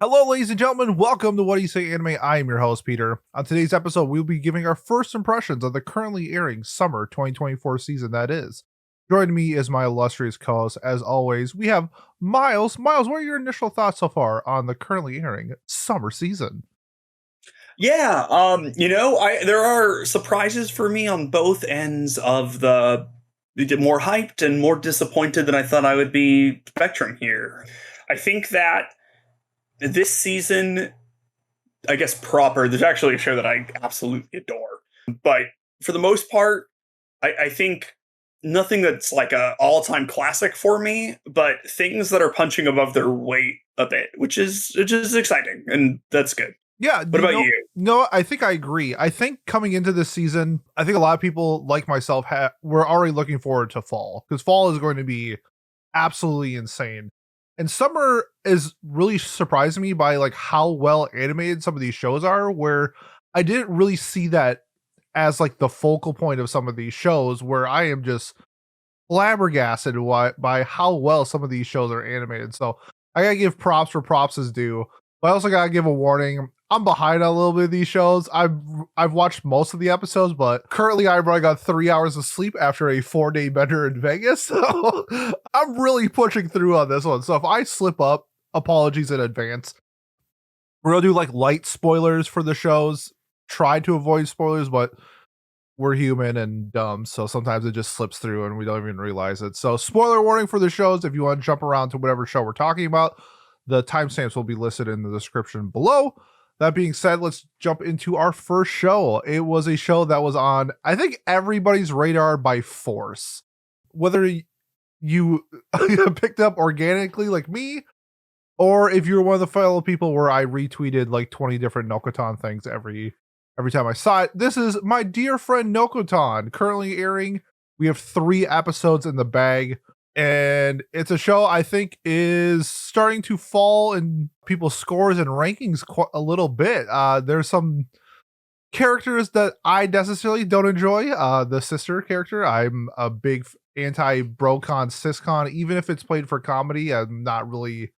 Hello, ladies and gentlemen. Welcome to What Do You Say Anime. I am your host, Peter. On today's episode, we'll be giving our first impressions of the currently airing summer 2024 season that is. Joining me is my illustrious co-host. As always, we have Miles. Miles, what are your initial thoughts so far on the currently airing summer season? Yeah, there are surprises for me on both ends of the more hyped and more disappointed than I thought I would be spectrum here. I think that this season, I guess proper, there's actually a show that I absolutely adore. But for the most part, I think nothing that's like a all-time classic for me, but things that are punching above their weight a bit, which is exciting, and that's good. Yeah, What about you? no, I think I agree. I think coming into this season, I think a lot of people like myself were already looking forward to fall because fall is going to be absolutely insane. And summer is really surprising me by like how well animated some of these shows are, where I didn't really see that as like the focal point of some of these shows, where I am just flabbergasted by how well some of these shows are animated. So I gotta give props where props is due. But I also gotta give a warning. I'm behind on a little bit of these shows. I've watched most of the episodes, but currently I've only got 3 hours of sleep after a 4-day bender in Vegas. So I'm really pushing through on this one. So if I slip up, apologies in advance. We're gonna do like light spoilers for the shows. Try to avoid spoilers, but we're human and dumb, so sometimes it just slips through and we don't even realize it. So spoiler warning for the shows. If you want to jump around to whatever show we're talking about, the timestamps will be listed in the description below. That being said, let's jump into our first show. It was a show that was on, I think, everybody's radar by force. Whether you picked up organically like me, or if you're one of the fellow people where I retweeted like 20 different Nokotan things every time I saw it. This is My Dear Friend Nokotan, currently airing. We have 3 episodes in the bag, and it's a show I think is starting to fall in people's scores and rankings quite a little bit. There's some characters that I necessarily don't enjoy. The sister character, I'm a big anti-brocon siscon, even if it's played for comedy. I'm not really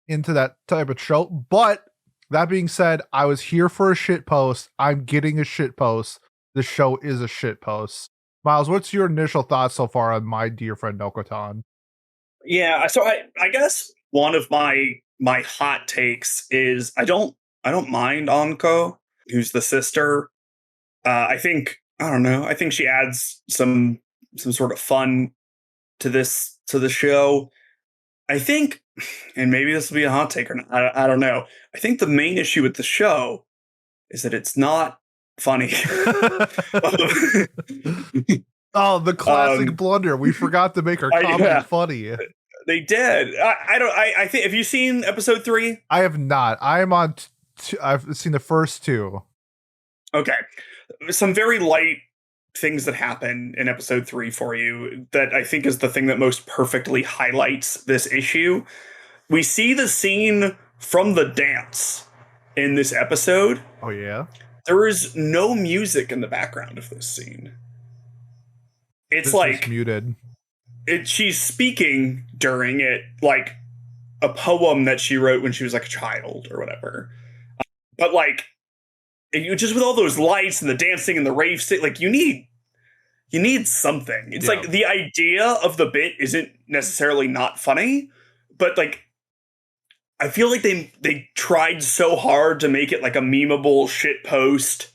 into that type of show, but that being said, I was here for a shit post. I'm getting a shit post. The show is a shit post. Miles, what's your initial thoughts so far on My Dear Friend Nokotan? Yeah, so I guess one of my hot takes is I don't mind Anko, who's the sister. I don't know. I think she adds some sort of fun to the show. I think, and maybe this will be a hot take or not. I don't know. I think the main issue with the show is that it's not funny. Oh, the classic um, blunder. We forgot to make our comedy yeah, funny. they did. I don't. I think. Have you seen episode 3? I have not. I am on. I've seen the first 2. Okay, some very light things that happen in episode 3 for you that I think is the thing that most perfectly highlights this issue. We see the scene from the dance in this episode. Oh yeah, There is no music in the background of this scene. It's it's just like muted. she's speaking during it, like a poem that she wrote when she was like a child or whatever. But like, you just with all those lights and the dancing and the rave state, like you need something. It's Yeah. like the idea of the bit isn't necessarily not funny, but like I feel like they tried so hard to make it like a memeable shit post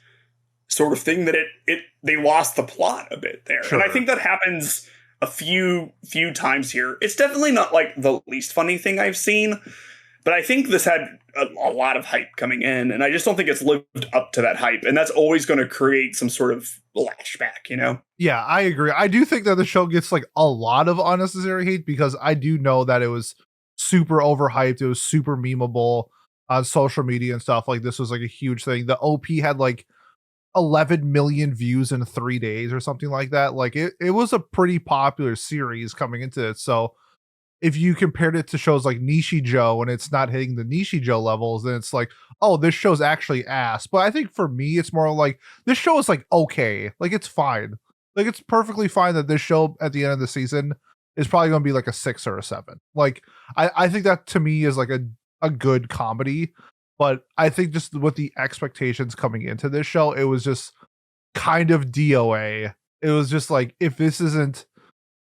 sort of thing that it they lost the plot a bit there. Sure. And I think that happens a few times here. It's definitely not like the least funny thing I've seen, but I think this had a lot of hype coming in, and I just don't think it's lived up to that hype. And that's always going to create some sort of lashback, you know? Yeah, I agree. I do think that the show gets like a lot of unnecessary hate because I do know that it was super overhyped. It was super memeable on social media and stuff. Like this was like a huge thing. The OP had like 11 million views in 3 days or something like that. Like it was a pretty popular series coming into it. So if you compared it to shows like Nishijo and it's not hitting the Nishijo levels, then it's like, oh, this show's actually ass. But I think for me, it's more like this show is like okay, like it's fine, like it's perfectly fine that this show at the end of the season is probably going to be like a 6 or a 7. Like I think that to me is like a a good comedy, but I think just with the expectations coming into this show, it was just kind of DOA. It was just like, if this isn't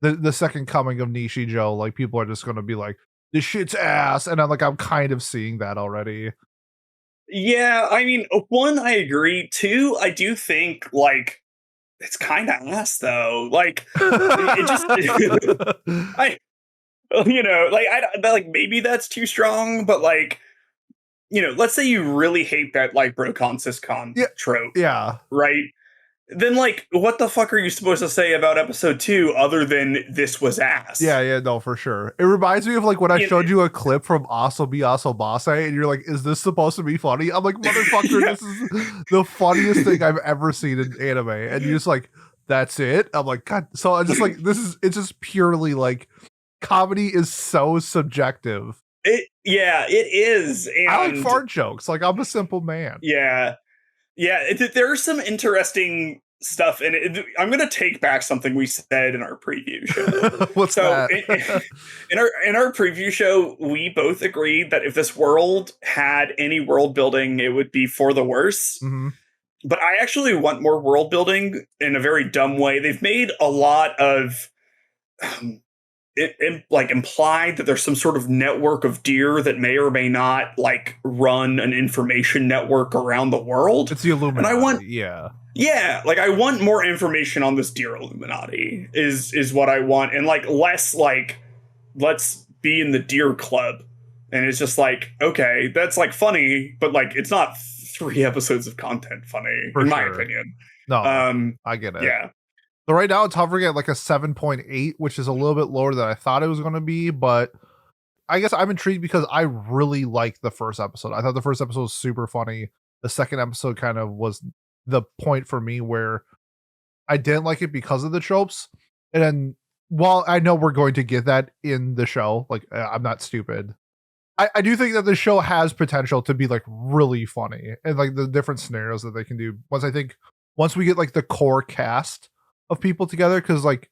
the second coming of Nishijo, like people are just gonna be like, this shit's ass, and I'm kind of seeing that already. Yeah, I mean, one, I agree. Two, I do think like it's kind of ass though. Like it just, I, like like maybe that's too strong, but like let's say you really hate that like Brocon Syscon Yeah, trope, yeah, right? Then like, what the fuck are you supposed to say about episode 2 other than this was ass? yeah, no, for sure. It reminds me of like when I You showed you a clip from Asobi Asobase, and you're like, "Is this supposed to be funny?" I'm like, "Motherfucker, Yeah. this is the funniest thing I've ever seen in anime," and you're just like, "That's it." I'm like, "God." So I just like, it's just purely like, comedy is so subjective. Yeah, it is, I like and fart jokes. Like, I'm a simple man. yeah, yeah. There's some interesting stuff, and I'm going to take back something we said in our preview show. What's So that? in our preview show, we both agreed that if this world had any world building, it would be for the worse. Mhm. But I actually want more world building in a very dumb way. They've made a lot of it like implied that there's some sort of network of deer that may or may not like run an information network around the world. It's the Illuminati. And I want, yeah. yeah, like I want more information on this deer Illuminati is what I want, and like less like let's be in the deer club. And it's just like, okay, that's like funny, but like it's not 3 episodes of content funny, For in my sure. opinion. No, I get it. Yeah. So right now it's hovering at like a 7.8, which is a little bit lower than I thought it was going to be, but I guess I'm intrigued because I really liked the first episode. I thought the first episode was super funny. The second episode kind of was the point for me where I didn't like it because of the tropes. And then, while I know we're going to get that in the show, like, I'm not stupid. I do think that the show has potential to be like really funny, and like the different scenarios that they can do. Once we get like the core cast of people together, because like,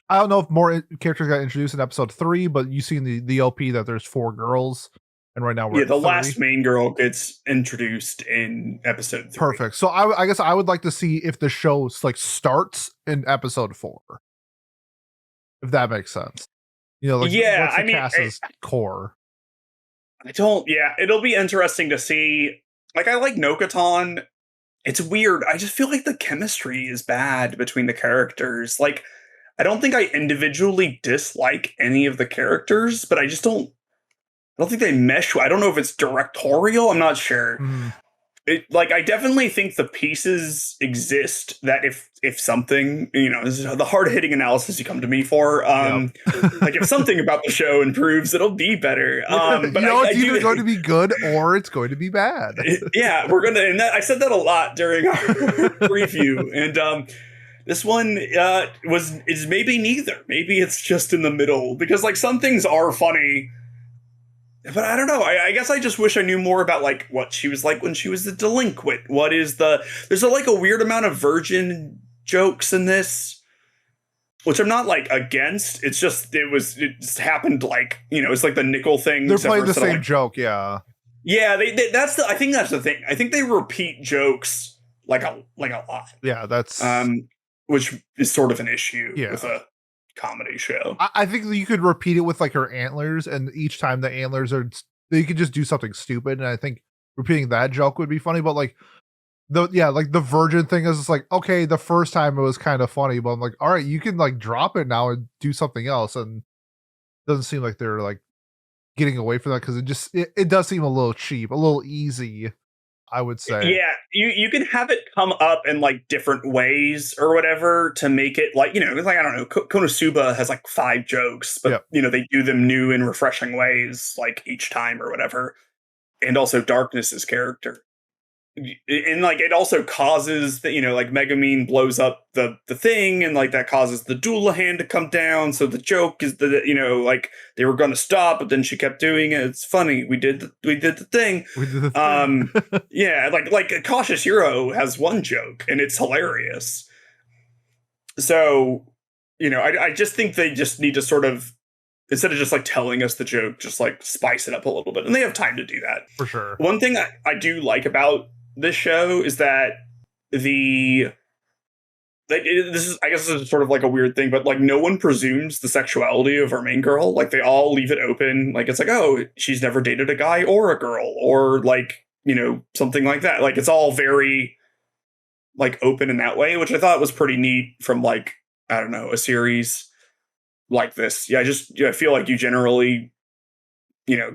I don't know if more characters got introduced in episode 3, but you see in the LP that there's 4 girls, and right now we're Yeah, at the 30. last main girl gets introduced in episode 3. Perfect. So I guess I would like to see if the show like starts in episode 4, if that makes sense. Like, Yeah, what's the I mean, cast's core? yeah, it'll be interesting to see. Like, I like Nokotan. It's weird. I just feel like the chemistry is bad between the characters. Like, I don't think I individually dislike any of the characters, but I don't think they mesh. I don't know if it's directorial. I'm not sure. Mhm. Like, I definitely think the pieces exist that if something, this is the hard hitting analysis you come to me for. Like, if something about the show improves, it'll be better. But It's either going to be good or it's going to be bad. Yeah, we're gonna. And I said that a lot during our preview, and this one is maybe neither. Maybe it's just in the middle, because like some things are funny. But I don't know. I guess I just wish I knew more about like what she was like when she was the delinquent. There's like a weird amount of virgin jokes in this, which I'm not like against. It's just it just happened like it's like the nickel thing. They're playing the same joke, yeah. Yeah, I think that's the thing. I think they repeat jokes like a lot. Yeah, that's which is sort of an issue Yeah. with a comedy show. I think that you could repeat it with like her antlers, and each time the antlers are, you could just do something stupid, and I think repeating that joke would be funny. But like the virgin thing is just like, okay, the first time it was kind of funny, but I'm like, all right, you can like drop it now and do something else, and it doesn't seem like they're like getting away from that, because it does seem a little cheap, a little easy, I would say. Yeah, you can have it come up in like different ways or whatever to make it like like I don't know, Konosuba has like 5 jokes, but they do them new and refreshing ways like each time or whatever, and also Darkness's character. And like it also causes that like Megumin blows up the thing, and like that causes the doula hand to come down. So the joke is that like they were going to stop, but then she kept doing it. It's funny. We did the thing. Yeah, like a Cautious Hero has one joke and it's hilarious. So I just think they just need to sort of instead of just like telling us the joke, just like spice it up a little bit. And they have time to do that. For sure. One thing I do like about this show is that I guess this is sort of like a weird thing, but like no one presumes the sexuality of our main girl. Like they all leave it open. Like it's like, oh, she's never dated a guy or a girl or like, something like that. Like it's all very like open in that way, which I thought was pretty neat from like, I don't know, a series like this. Yeah, I feel like you generally,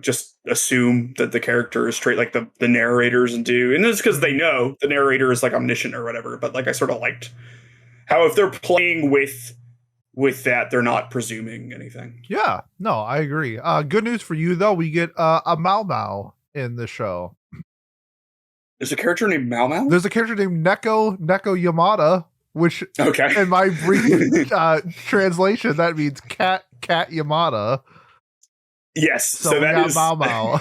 just assume that the character is straight, like the narrators do. And it's because they know the narrator is like omniscient or whatever. But like I sort of liked how if they're playing with that, they're not presuming anything. Yeah, no, I agree. Good news for you though, we get a Mao Mao in the show. There's a character named Mao Mao? There's a character named Neko Yamada, which in my brief translation, that means cat Yamada. Yes, so that got is Mao Mao.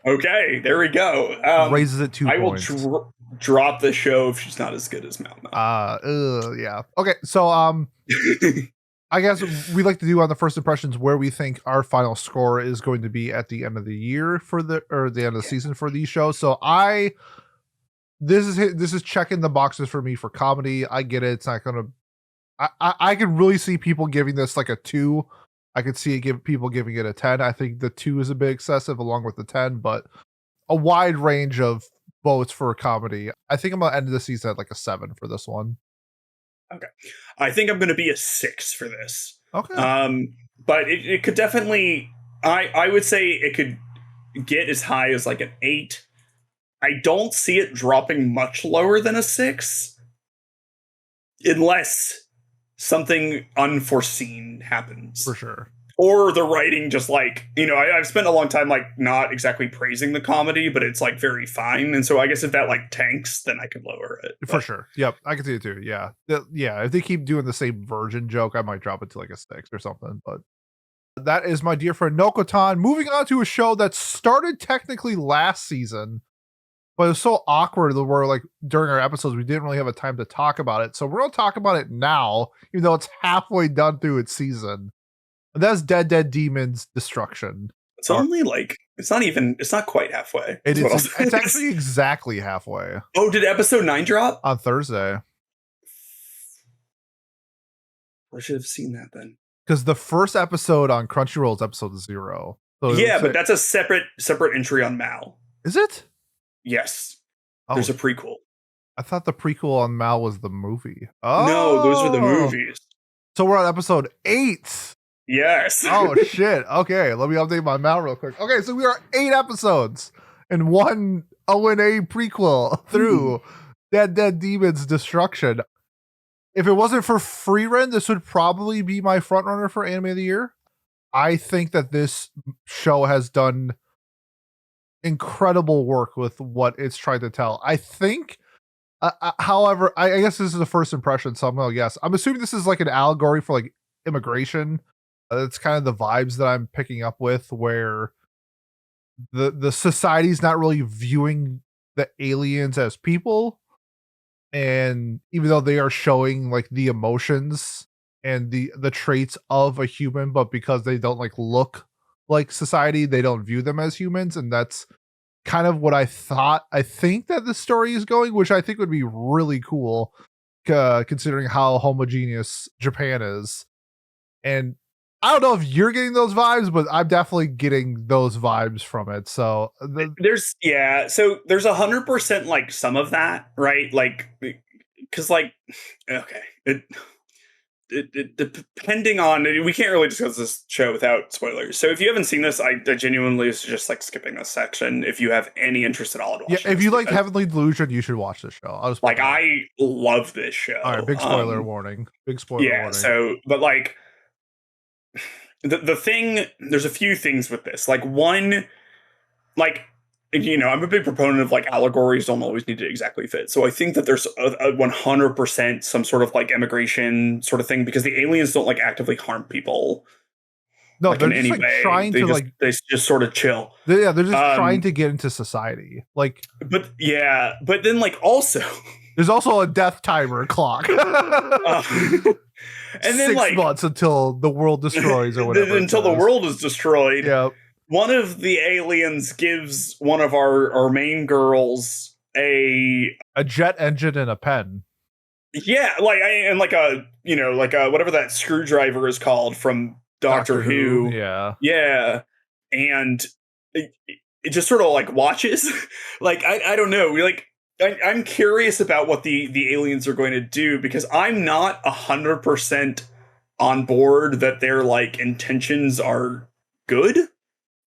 Okay, there we go. Raises it 2 points. I will drop the show if she's not as good as Mao Mao. Yeah. Okay, so I guess we like to do on the first impressions where we think our final score is going to be at the end of the year the end of the season for these shows. So this is checking the boxes for me for comedy. I get it. It's not gonna. I can really see people giving this like a 2. I could see people giving it a 10. I think the 2 is a bit excessive along with the 10, but a wide range of votes for a comedy. I think I'm gonna end the season at like a 7 for this one. Okay, I think I'm gonna be a 6 for this. Okay, but it could definitely. I would say it could get as high as like an 8. I don't see it dropping much lower than a 6, unless something unforeseen happens. For sure. Or the writing just like, I've spent a long time like not exactly praising the comedy, but it's like very fine. And so I guess if that like tanks, then I could lower it. For sure. Yep. I can see it too. Yeah. Yeah. If they keep doing the same virgin joke, I might drop it to like a 6 or something. But that is my dear friend Nokotan. Moving on to a show that started technically last season, but it was so awkward that we're like during our episodes, we didn't really have a time to talk about it. So we're going to talk about it now, even though it's halfway done through its season. And that's Dead Demons Destruction. It's only like, it's not quite halfway. It's actually exactly halfway. Oh, did episode 9 drop? On Thursday. I should have seen that then. Because the first episode on Crunchyroll is episode 0. So yeah, but that's a separate entry on Mal. Is it? Yes. There's a prequel. I thought the prequel on Mal was the movie. Oh. No, those are the movies. So we're on episode 8. Yes. Oh, shit. Okay, let me update my Mal real quick. Okay, so we are 8 episodes and 1 ONA prequel through Dead Demons Destruction. If it wasn't for Freerun, this would probably be my frontrunner for Anime of the Year. I think that this show has done incredible work with what it's trying to tell. I think, however, I guess this is the first impression, so I'm going to guess. I'm assuming this is like an allegory for like immigration. It's kind of the vibes that I'm picking up with, where the society's not really viewing the aliens as people. And even though they are showing like the emotions and the traits of a human, but because they don't like look like society, they don't view them as humans. And that's kind of what I think that the story is going, which I think would be really cool, considering how homogeneous Japan is. And I don't know if you're getting those vibes, but I'm definitely getting those vibes from it. So there's 100% like some of that, right? Like, because like, okay, it depending on, we can't really discuss this show without spoilers. So if you haven't seen this, I genuinely suggest like skipping this section if you have any interest at all. Yeah, if you like Heavenly Delusion, you should watch this show. I love this show. All right, big spoiler warning. Big spoiler warning. So, but like. The thing, there's a few things with this. Like one, like, I'm a big proponent of like allegories don't always need to exactly fit. So I think that there's a 100% some sort of like immigration sort of thing, because the aliens don't like actively harm people. No, like, they're in just any like way. trying they to just, like they just sort of chill. They're just trying to get into society. Like, but then like also There's also a death timer clock. And then 6 months until the world destroys or whatever. Until the world is destroyed. Yeah. One of the aliens gives one of our main girls a jet engine and a pen. Yeah, like a whatever that screwdriver is called from Doctor Who. Yeah. And it just sort of like watches. Like I don't know. I'm curious about what the aliens are going to do, because I'm not 100% on board that their like intentions are good.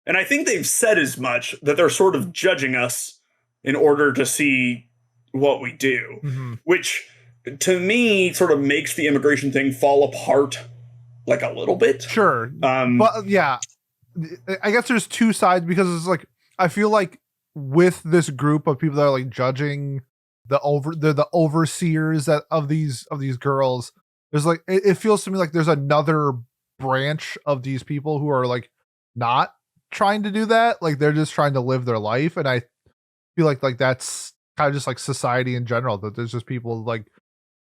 And I think they've said as much, that they're sort of judging us in order to see what we do, which to me sort of makes the immigration thing fall apart like a little bit. Sure. But yeah, I guess there's two sides, because it's like, I feel like with this group of people that are like judging the overseers of these girls, there's like, it feels to me like there's another branch of these people who are like not trying to do that. Like they're just trying to live their life. And I feel like that's kind of just like society in general, that there's just people like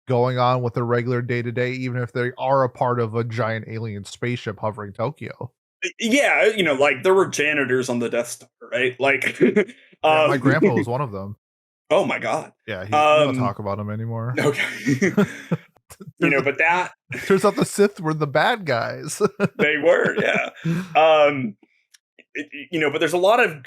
going on with their regular day to day, even if they are a part of a giant alien spaceship hovering Tokyo. Yeah, like there were janitors on the Death Star, right? Like, my grandpa was one of them. Oh my god! Yeah, we don't talk about him anymore. Okay, but that turns out the Sith were the bad guys. They were, yeah. But there's a lot of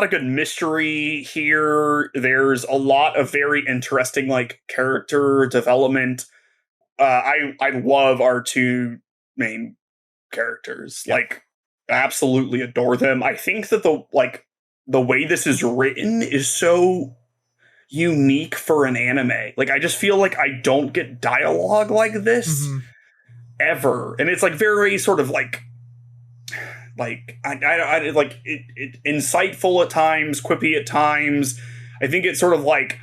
good mystery here. There's a lot of very interesting like character development. I love our two main characters. Yeah. Like, absolutely adore them. I think that the way this is written is so unique for an anime. Like, I just feel like I don't get dialogue like this ever, and it's like very sort of like I like it insightful at times, quippy at times. I think it sort of like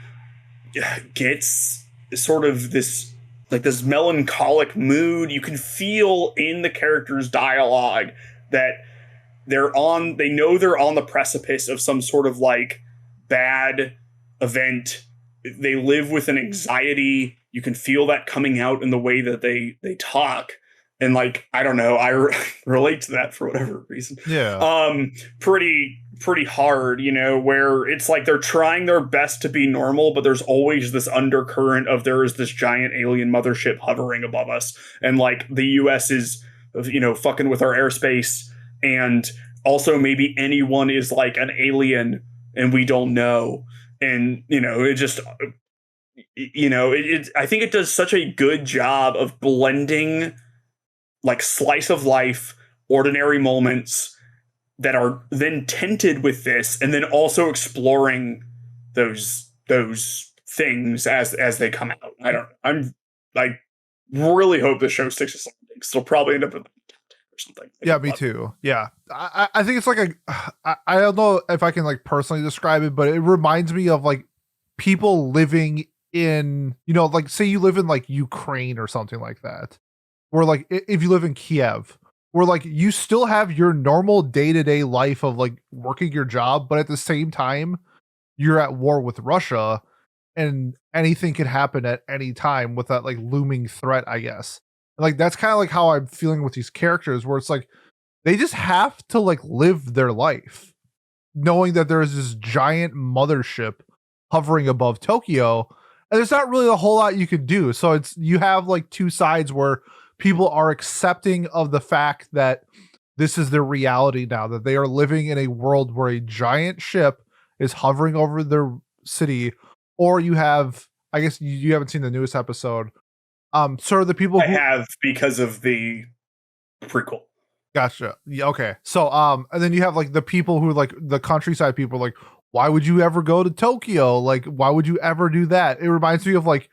gets sort of this melancholic mood. You can feel in the characters' dialogue that they know they're on the precipice of some sort of like bad event. They live with an anxiety. You can feel that coming out in the way that they talk. And like, I don't know, I relate to that for whatever reason. Yeah. Pretty hard, where it's like they're trying their best to be normal, but there's always this undercurrent of there is this giant alien mothership hovering above us. And like the US is, fucking with our airspace. And also maybe anyone is like an alien and we don't know. And, it just, I think it does such a good job of blending like slice of life, ordinary moments that are then tinted with this, and then also exploring those things as they come out. I really hope the show sticks to something. It'll probably end up in or something. Yeah, me too. Yeah. I think it's like I don't know if I can like personally describe it, but it reminds me of like people living in, like say you live in like Ukraine or something like that. Where like if you live in Kiev, where like you still have your normal day-to-day life of like working your job, but at the same time you're at war with Russia, and anything could happen at any time with that like looming threat, I guess. Like that's kind of like how I'm feeling with these characters, where it's like they just have to like live their life knowing that there is this giant mothership hovering above Tokyo, and there's not really a whole lot you could do. So you have like two sides where people are accepting of the fact that this is their reality now, that they are living in a world where a giant ship is hovering over their city. Or you have, I guess you haven't seen the newest episode. Sort of the people I have, because of the prequel. Gotcha. Yeah, okay. So, and then you have like the people who like the countryside people like, why would you ever go to Tokyo? Like, why would you ever do that? It reminds me of like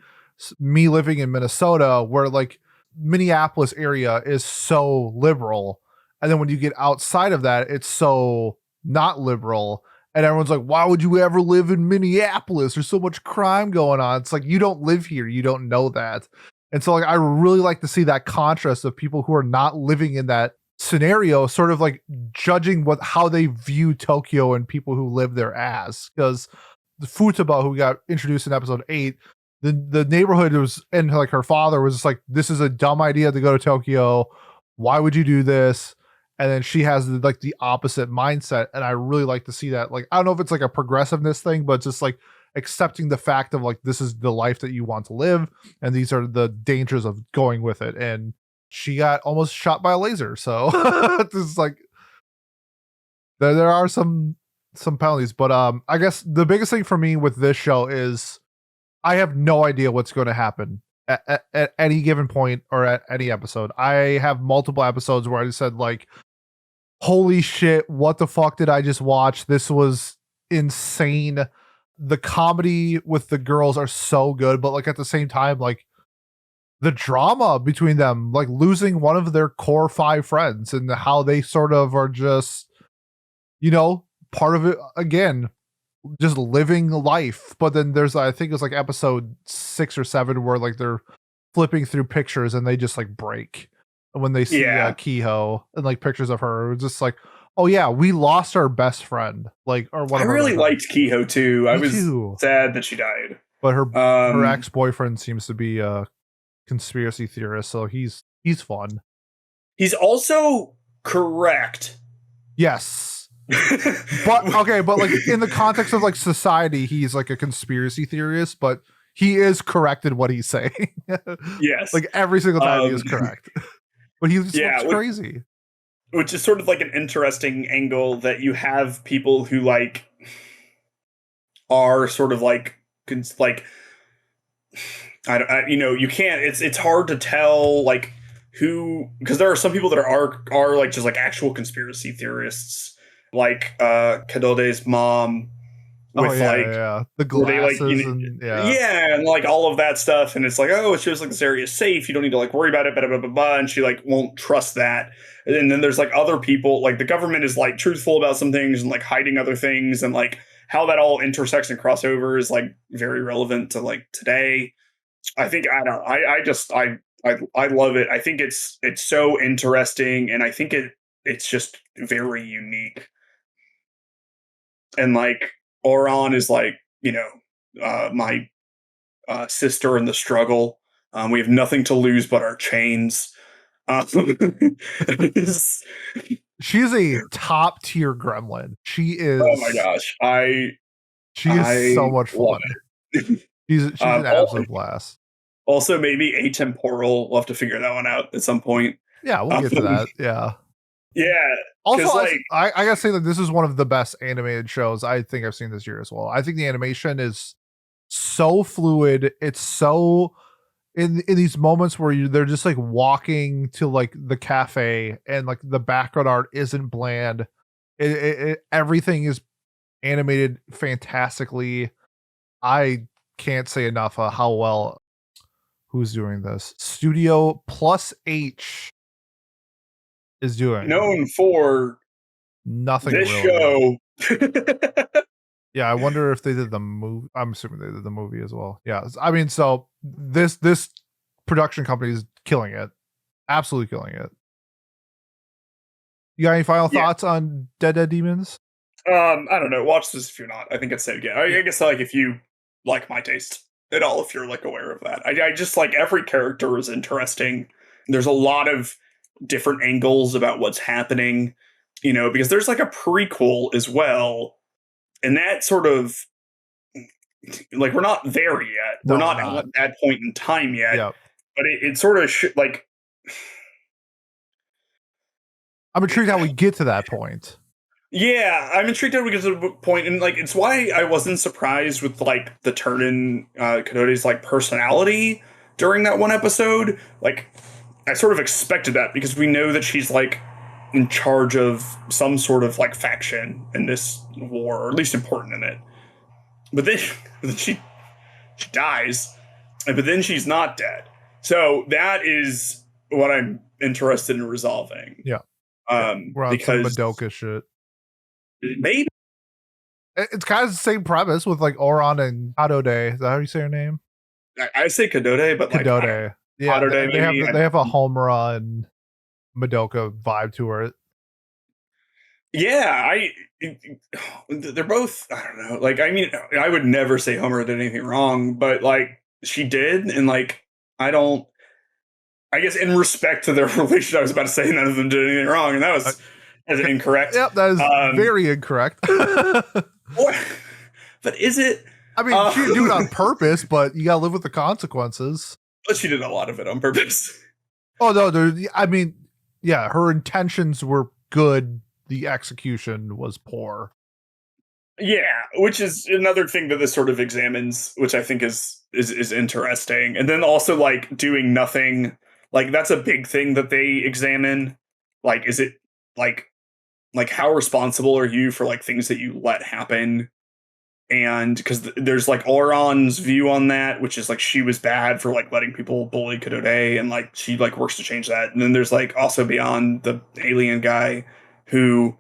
me living in Minnesota, where like Minneapolis area is so liberal, and then when you get outside of that, it's so not liberal, and everyone's like, why would you ever live in Minneapolis? There's so much crime going on. It's like, you don't live here, you don't know that. And so like I really like to see that contrast of people who are not living in that scenario sort of like judging how they view Tokyo and people who live there as, because the Futaba, who got introduced in episode 8, the neighborhood was, and like her father was just like, this is a dumb idea to go to Tokyo. Why would you do this? And then she has like the opposite mindset, and I really like to see that. Like, I don't know if it's like a progressiveness thing, but it's just like accepting the fact of like, this is the life that you want to live, and these are the dangers of going with it. And she got almost shot by a laser, so this is like, there are some penalties. But I guess the biggest thing for me with this show is I have no idea what's going to happen at any given point or at any episode. I have multiple episodes where I just said like, holy shit, what the fuck did I just watch? This was insane. The comedy with the girls are so good, but like at the same time, like the drama between them, like losing one of their core 5 friends and how they sort of are just, part of it again, just living life. But then there's, I think it's like episode 6 or 7 where like they're flipping through pictures and they just like break when they see Kiho and like pictures of her. It's just like, oh yeah, we lost our best friend. Like, or one. I really liked Kiho too. I was sad that she died, but her ex-boyfriend seems to be a conspiracy theorist, so he's fun. He's also correct. Yes. But okay, but like in the context of like society, he's like a conspiracy theorist, but he is correct in what he's saying. Yes. Like every single time he is correct. But he just looks crazy. Which is sort of like an interesting angle that you have people who like are sort of like you can't, it's hard to tell like who, because there are some people that are like just like actual conspiracy theorists, like Kadode's mom with the glasses, and like all of that stuff, and it's like, oh, it shows like this area is safe, you don't need to like worry about it, blah, blah, blah, blah, and she like won't trust that. And then there's like other people, like the government is like truthful about some things and like hiding other things, and like how that all intersects and crossover is like very relevant to like today. I think I love it. I think it's so interesting, and I think it's just very unique. And like Oran is like, my sister in the struggle. We have nothing to lose but our chains. She's a top tier gremlin. She is. Oh my gosh, she is so much fun. she's an absolute blast. Also, maybe atemporal. We'll have to figure that one out at some point. Yeah, we'll get to that. Yeah. Yeah. Also, like, I gotta say that this is one of the best animated shows I think I've seen this year as well. I think the animation is so fluid. It's so in these moments where they're just like walking to like the cafe and like the background art isn't bland. Everything is animated fantastically. I can't say enough how well. Who's doing this? Studio Plus H is doing. Known for nothing. This really. Show. Yeah, I wonder if they did the movie. I'm assuming they did the movie as well. Yeah, I mean, so this production company is killing it, absolutely killing it. You got any final thoughts on Dead Demons? I don't know. Watch this if you're not. I think it's safe. Yeah, I guess like if you like my taste at all, if you're like aware of that. I just like every character is interesting. There's a lot of different angles about what's happening, because there's like a prequel as well. And that sort of like, we're not there yet. We're not at that point in time yet. Yep. But it sort of like, I'm intrigued how we get to that point. Yeah, I'm intrigued how we get to the point, and like it's why I wasn't surprised with like the turn in Kadode's like personality during that one episode. Like, I sort of expected that because we know that she's like in charge of some sort of like faction in this war, or at least important in it. But then she dies, but then she's not dead. So that is what I'm interested in resolving. Yeah. We're on some Madoka shit. Maybe it's kind of the same premise with like Oran and Kadode. Is that how you say her name? I say Kadode, but Kadode. Like, yeah, Kadode, they have a home run Madoka vibe to her. Yeah, they're both, I don't know. Like, I mean, I would never say Homer did anything wrong, but like she did, and like I don't. I guess in respect to their relationship, I was about to say none of them did anything wrong, and that was incorrect. Yep, that is very incorrect. Or, but is it? I mean, she didn't do it on purpose, but you gotta live with the consequences. But she did a lot of it on purpose. Oh no, I mean, yeah, her intentions were good. The execution was poor. Yeah, which is another thing that this sort of examines, which I think is interesting. And then also like doing nothing, like that's a big thing that they examine. Like, is it like how responsible are you for like things that you let happen? And because there's like Oron's view on that, which is like she was bad for like letting people bully Kadode, and like she like works to change that. And then there's like also Beyond, the alien guy, who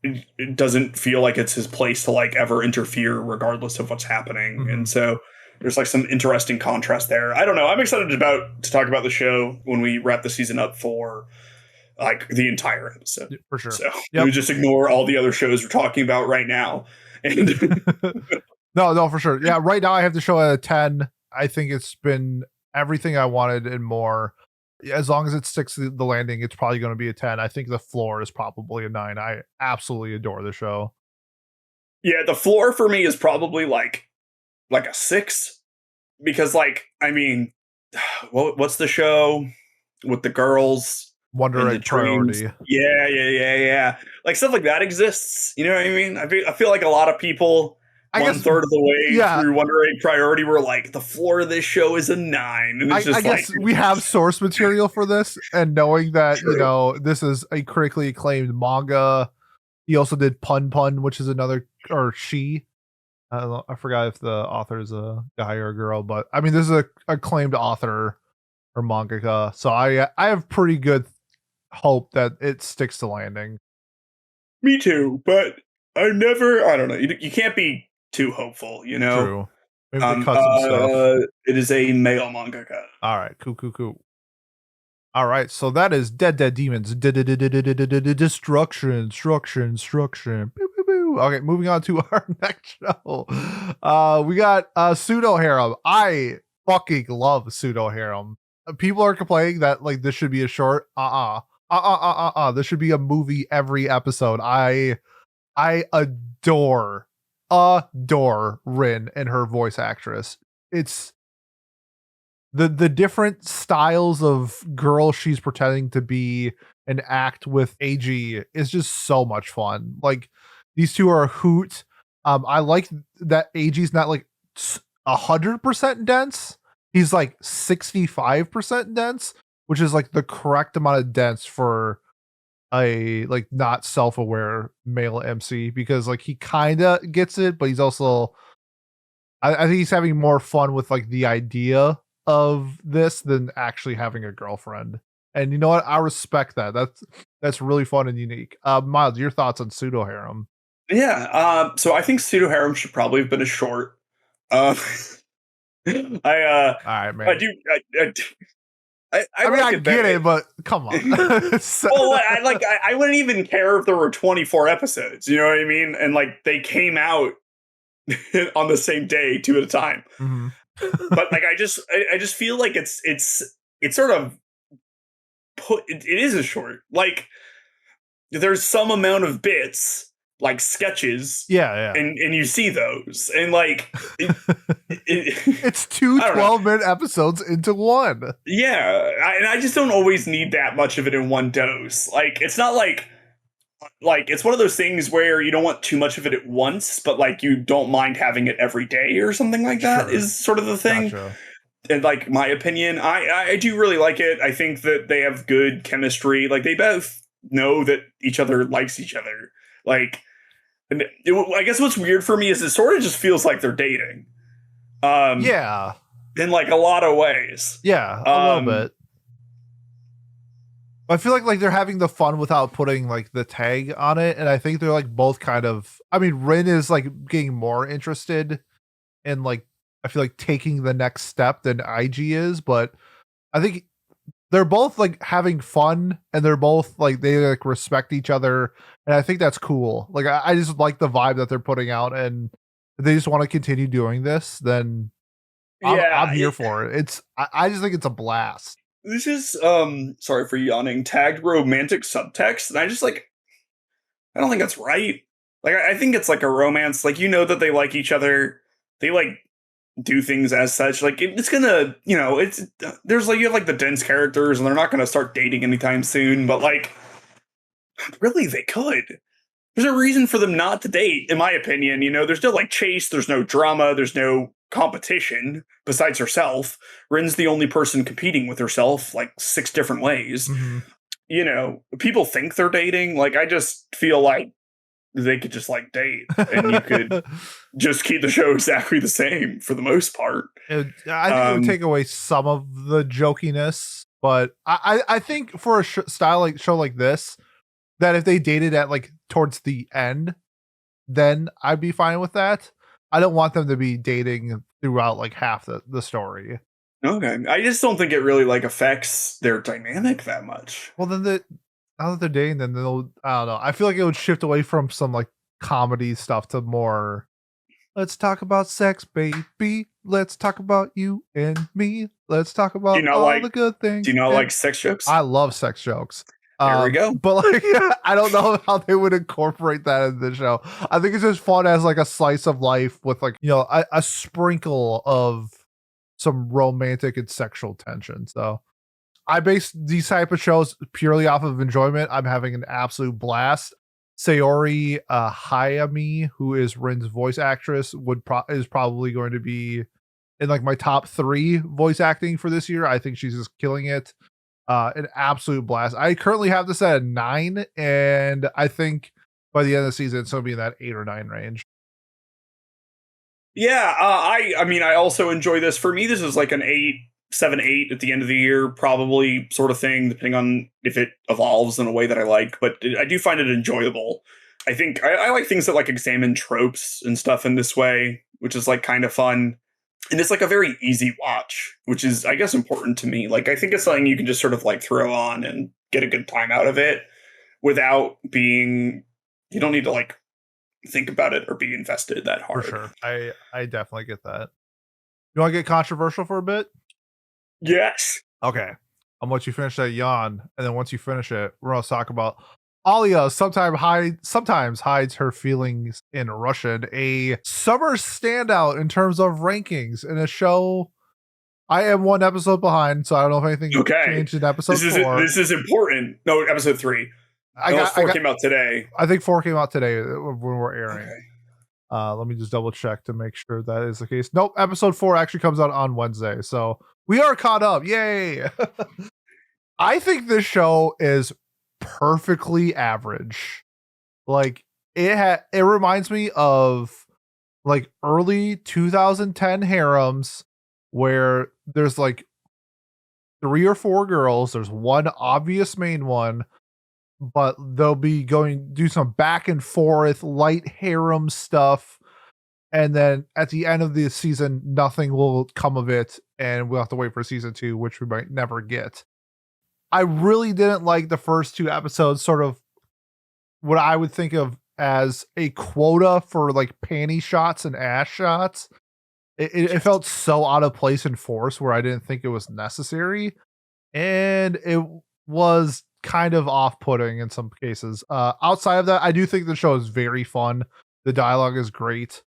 it doesn't feel like it's his place to like ever interfere regardless of what's happening. Mm-hmm. And so there's like some interesting contrast there. I don't know. I'm excited to talk about the show when we wrap the season up for like the entire episode. For sure. So we just ignore all the other shows we're talking about right now. And no, for sure. Yeah, right now I have the show at a 10. I think it's been everything I wanted and more. As long as it sticks to the landing, it's probably going to be a 10. I think the floor is probably a 9. I absolutely adore the show. Yeah, the floor for me is probably like a 6, because like, I mean, what's the show with the girls? Wonder Egg Priority. Yeah. Like stuff like that exists. You know what I mean? I feel like a lot of people, third of the way through Wonder Egg Priority, were like, the floor of this show is a 9. And it's just I guess we have source material for this, and knowing that, you know, this is a critically acclaimed manga. He also did Pun Pun, which is another, or she. I forgot if the author is a guy or a girl, but I mean, this is a acclaimed author or mangaka. So I have pretty good hope that it sticks to landing. Me too, but I don't know. You can't be too hopeful, you know? True. Maybe they cut some stuff. It is a male mangaka. All right, cool. All right, so that is Dead Demons. Destruction. Okay, moving on to our next show. We got Pseudo Harem. I fucking love Pseudo Harem. People are complaining that like this should be a short. This should be a movie every episode. I adore Rin and her voice actress. It's the different styles of girl she's pretending to be and act with AG is just so much fun. Like, these two are a hoot. I like that AG's not like 100% dense. He's like 65% dense, which is like the correct amount of dense for a like not self-aware male MC, because like he kind of gets it, but he's also I think he's having more fun with like the idea of this than actually having a girlfriend. And you know what? I respect that. That's really fun and unique. Miles, your thoughts on Pseudo Harem? Yeah, so I think Pseudo Harem should probably have been a short. All right, man. I do. I mean, I get it, but come on. Well, I wouldn't even care if there were 24 episodes. You know what I mean? And like they came out on the same day, 2 at a time. Mm-hmm. But like, I just feel like it's sort of it is a short. Like, there's some amount of bits, like sketches, and you see those, and like it's 2 12-minute episodes into one. Yeah, and I just don't always need that much of it in one dose. Like, it's not like it's one of those things where you don't want too much of it at once, but like you don't mind having it every day or something like that. Sure. Is sort of the thing. Gotcha. And like, my opinion, I do really like it. I think that they have good chemistry. Like, they both know that each other likes each other. Like, I guess what's weird for me is it sort of just feels like they're dating. In like a lot of ways. Yeah, a little bit. I feel like they're having the fun without putting like the tag on it, and I think they're like both kind of. I mean, Rin is like getting more interested in like, I feel like, taking the next step than IG is, but I think they're both like having fun, and they're both like, they like respect each other, and I think that's cool. Like, I just like the vibe that they're putting out, and if they just want to continue doing this, then I'm Yeah, here for it. I just think it's a blast. this is sorry for yawning, tagged romantic subtext, and I just like I don't think that's right. Like I think it's like a romance. Like you know that they like each other. They like do things as such. Like it's gonna, you know, it's there's like you have like the dense characters, and they're not gonna start dating anytime soon. But like, really, they could. There's a reason for them not to date, in my opinion. You know, there's no like chase, there's no drama, there's no competition besides herself. Rin's the only person competing with herself like 6 different ways. Mhm. You know, people think they're dating. Like, I just feel like they could just like date and you could just keep the show exactly the same for the most part. I think it would take away some of the jokiness, but I think for a style like show like this, that if they dated at like towards the end, then I'd be fine with that. I don't want them to be dating throughout like half the story. Okay. I just don't think it really like affects their dynamic that much. Well, then now that they're dating, then they'll I don't know. I feel like it would shift away from some like comedy stuff to more. Let's talk about sex, baby. Let's talk about you and me. Let's talk Do you about not all like the good things. do you not And like sex jokes? I love sex jokes. There we go. But like, I don't know how they would incorporate that in the show. I think it's just fun as like a slice of life with like, you know, a sprinkle of some romantic and sexual tension. So I base these type of shows purely off of enjoyment. I'm having an absolute blast. Sayori Hayami, who is Rin's voice actress, is probably going to be in like my top 3 voice acting for this year. I think she's just killing it. An absolute blast. I currently have this at a 9, and I think by the end of the season, it's going to be in that 8 or 9 range. Yeah, I mean I also enjoy this. For me, this is like an 8, 7, 8 at the end of the year, probably sort of thing, depending on if it evolves in a way that I like. But I do find it enjoyable. I think I like things that like examine tropes and stuff in this way, which is like kind of fun. And it's like a very easy watch, which is, I guess, important to me. Like, I think it's something you can just sort of like throw on and get a good time out of it without being, you don't need to like think about it or be invested that hard. For sure. I definitely get that. You want to get controversial for a bit? Yes. Okay. I'm gonna let you finish that yawn, and then once you finish it, we're gonna talk about Alya sometimes hides her feelings in Russian, a summer standout in terms of rankings in a show. I am 1 episode behind, so I don't know if anything changed in episode 4. This is important. No, episode 3. Four came out today. I think 4 came out today when we're airing. Okay. Let me just double check to make sure that is the case. Nope, episode 4 actually comes out on Wednesday, so we are caught up. Yay! I think this show is perfectly average. Like it reminds me of like early 2010 harems where there's like 3 or 4 girls, there's one obvious main one, but they'll be do some back and forth light harem stuff, and then at the end of the season nothing will come of it, and we'll have to wait for season 2, which we might never get. I really didn't like the first 2 episodes, sort of what I would think of as a quota for like panty shots and ass shots. It felt so out of place and force where I didn't think it was necessary. And it was kind of off-putting in some cases. Outside of that, I do think the show is very fun. The dialogue is great.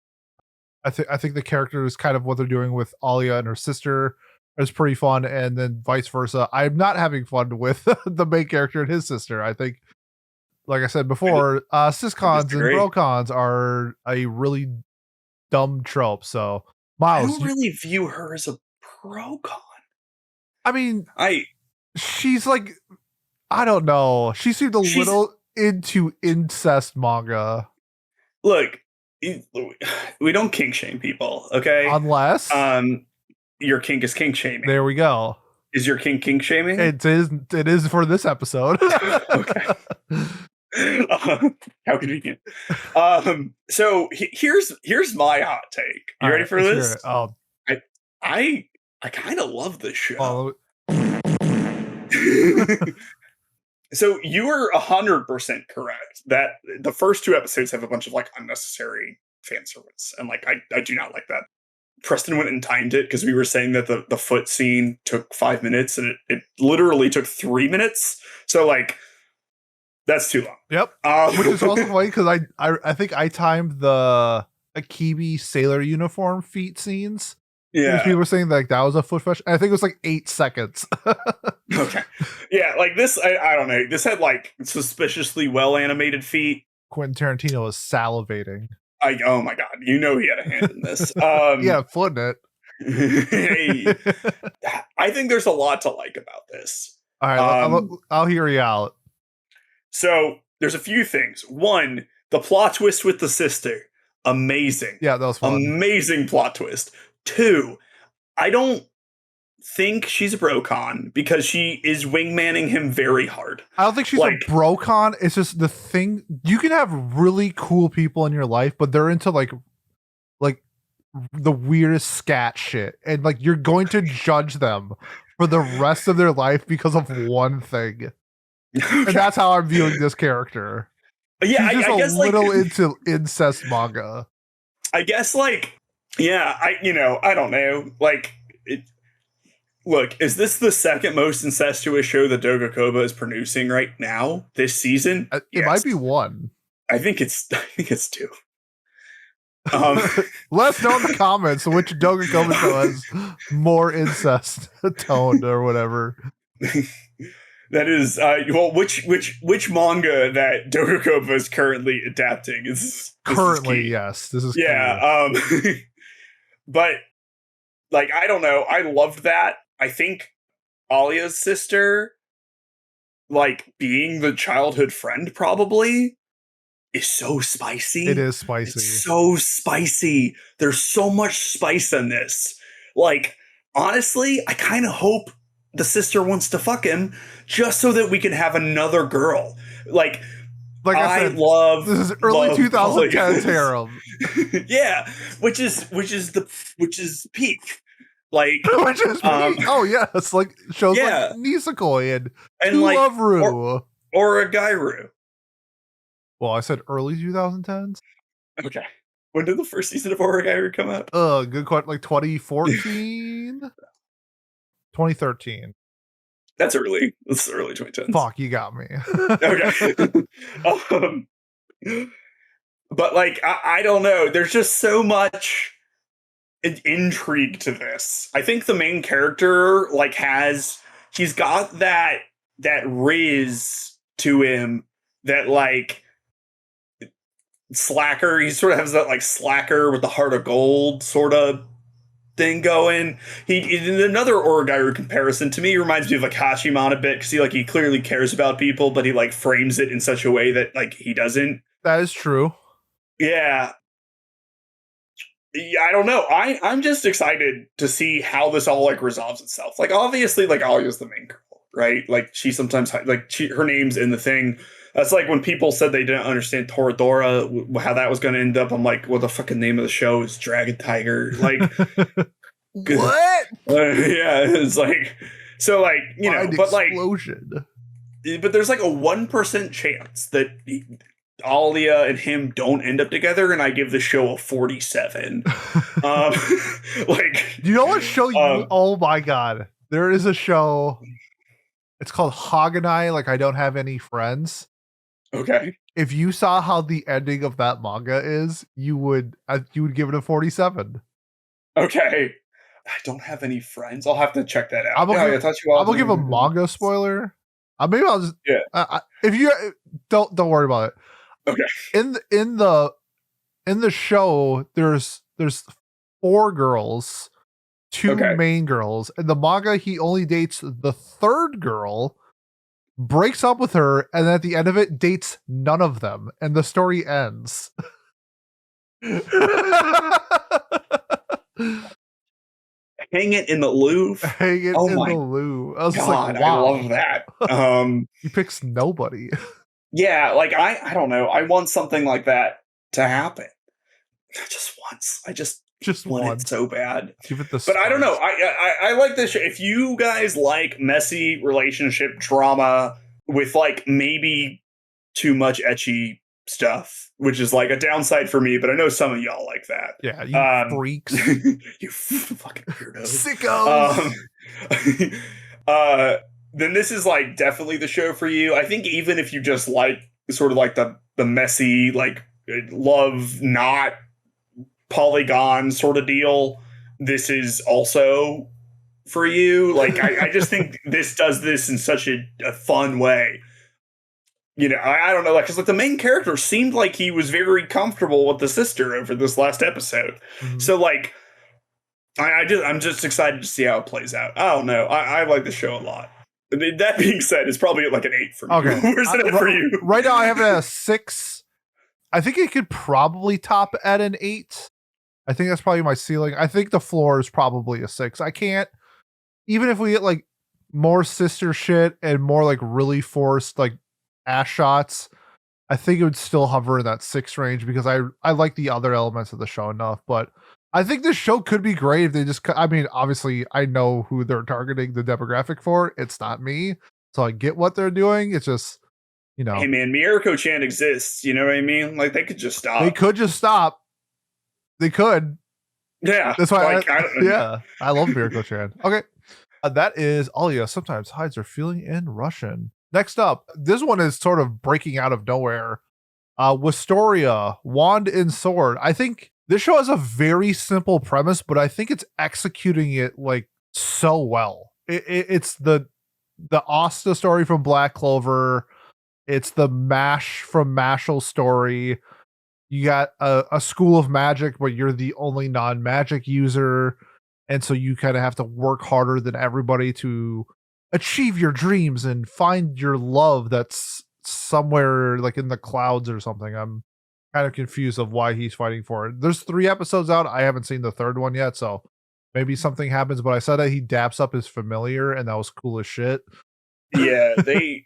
I think the character is kind of what they're doing with Alya and her sister is pretty fun, and then vice versa. I'm not having fun with the main character and his sister. I think, like I said before, siscons and brocons are a really dumb trope. So, Miles, I don't really view her as a procon. I mean, she's like, I don't know. She seemed little into incest manga. Look, we don't kink shame people, okay? Unless your kink is kink shaming. There we go. Is your kink shaming? It is for this episode. Okay. How convenient. So here's my hot take. You ready for this? Oh, I kind of love this show. So you were 100% correct that the first 2 episodes have a bunch of like unnecessary fan service, and like I do not like that. Preston went and timed it because we were saying that the foot scene took 5 minutes, and it literally took 3 minutes. So like, that's too long. Yep. Which is also funny because I think I timed the Akibi sailor uniform feet scenes. Yeah. Because people were saying like that was a foot fetish. I think it was like 8 seconds. Okay. Yeah, like this, I don't know. This had like suspiciously well animated feet. Quentin Tarantino was salivating. Oh my god, he had a hand in this. Yeah, foot in it. Hey, I think there's a lot to like about this. All right, I'll hear you out. So there's a few things. One, the plot twist with the sister, amazing. Yeah, that was fun. Amazing plot twist. Two, I don't think she's a brocon because she is wingmanning him very hard. I don't think she's a brocon. It's just the thing. You can have really cool people in your life, but they're into like the weirdest scat shit, and like you're going to judge them for the rest of their life because of one thing. And that's how I'm viewing this character. Yeah, she's just I guess little into incest manga. I guess yeah, I don't know. Look, is this the second most incestuous show that Dogakoba is producing right now this season? It might be one. I think it's two. Let us know in the comments which Dogakoba show has more incest toned or whatever. That is, which manga that Dogakoba is currently adapting is currently, yes. This is but like, I don't know. I loved that. I think Alya's sister, like being the childhood friend, probably is so spicy. It is spicy. It's so spicy. There's so much spice in this. Like, honestly, I kind of hope the sister wants to fuck him just so that we can have another girl. Like I said, love this is early 2010s harem. Yeah, which is peak. Like, which is oh yes, like shows like Nisekoi and Love-Ru or a Gairu. Well, I said early 2010s. Okay, when did the first season of Origairu come out? Good question. Like 2014, 2013. That's early. That's early 2010s. Fuck, you got me. Okay. But like, I don't know. There's just so much intrigue to this. I think the main character he's got that riz to him that like slacker. He sort of has that like slacker with the heart of gold sort of thing going. He another Origairu comparison to me reminds me of like Hashiman a bit because he clearly cares about people, but he like frames it in such a way that like he doesn't. That is true. Yeah, I don't know. I'm just excited to see how this all like resolves itself. Like, obviously, like Alya's the main girl, right? Like, she sometimes her name's in the thing. That's like when people said they didn't understand Toradora, how that was going to end up. I'm like, well, the fucking name of the show is Dragon Tiger. Like, what? Yeah, it's like, so like, Mind but explosion. But there's like a 1% chance that Alya and him don't end up together, and I give the show a 47. Like, do you know what show oh my god, there is a show, it's called Haganai, like I don't have any friends. Okay, if you saw how the ending of that manga is, you would give it a 47. Okay, I don't have any friends. I'll have to check that out. I'm gonna give a manga spoiler. Maybe I'll just if you don't worry about it. Okay. In the show, there's 4 girls, 2 main girls. In the manga, he only dates the 3rd girl, breaks up with her, and then at the end of it, dates none of them, and the story ends. Hang it in the Louvre. Hang it in the Louvre. I was just like, wow. I love that. He picks nobody. Yeah, like I don't know. I want something like that to happen. Just once. I just want it so bad. Give it the But I don't know. I like this show. If you guys like messy relationship drama with like maybe too much ecchi stuff, which is like a downside for me, but I know some of y'all like that. Yeah, you freaks. You fucking weirdos. Sickos. Then this is like definitely the show for you. I think even if you just like sort of like the messy, like love not polygon sort of deal, this is also for you. Like I just think this does this in such a fun way. You know, I don't know, like, because like the main character seemed like he was very comfortable with the sister over this last episode. Mhm. So like, I'm just excited to see how it plays out. I don't know. I like the show a lot. That being said, it's probably like an 8 for me. Okay. Where's it at for you? Right now, I have it at a 6. I think it could probably top at an 8. I think that's probably my ceiling. I think the floor is probably a 6. I can't, even if we get like more sister shit and more like really forced like ass shots, I think it would still hover in that 6 range because I like the other elements of the show enough. But I think this show could be great if they just, I mean, obviously I know who they're targeting the demographic for. It's not me. So I get what they're doing. It's just, you know. Hey man, Miyako-chan exists. You know what I mean? Like they could just stop. They could just stop. They could. Yeah. That's why like, I love Miyako-chan. Okay. That is Alya sometimes hides her feeling in Russian. Next up, this one is sort of breaking out of nowhere. Wistoria, Wand and Sword. I think this show has a very simple premise, but I think it's executing it like so well. It's the Asta story from Black Clover. It's the Mash from Mashal story. You got a school of magic, but you're the only non-magic user. And so you kind of have to work harder than everybody to achieve your dreams and find your love that's somewhere like in the clouds or something. I'm kind of confused of why he's fighting for it. There's 3 episodes out. I haven't seen the 3rd one yet, so maybe something happens, but I saw that he daps up his familiar and that was cool as shit. Yeah, the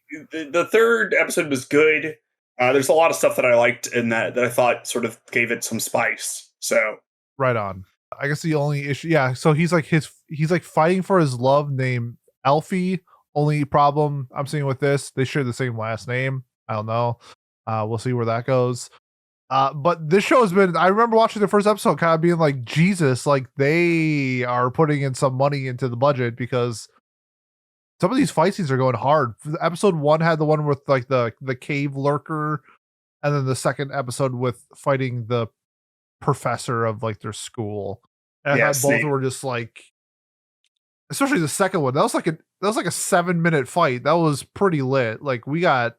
3rd episode was good. There's a lot of stuff that I liked in that I thought sort of gave it some spice. So right on. I guess the only issue, yeah. So he's like fighting for his love named Alfie. Only problem I'm seeing with this, they share the same last name. I don't know. We'll see where that goes. But this show has been, I remember watching the first episode kind of being like, Jesus, like they are putting in some money into the budget because some of these fight scenes are going hard. Episode 1 had the one with like the cave lurker, and then the second episode with fighting the professor of like their school. And I thought both were just like, especially the second one, that was like a 7-minute fight. That was pretty lit. Like we got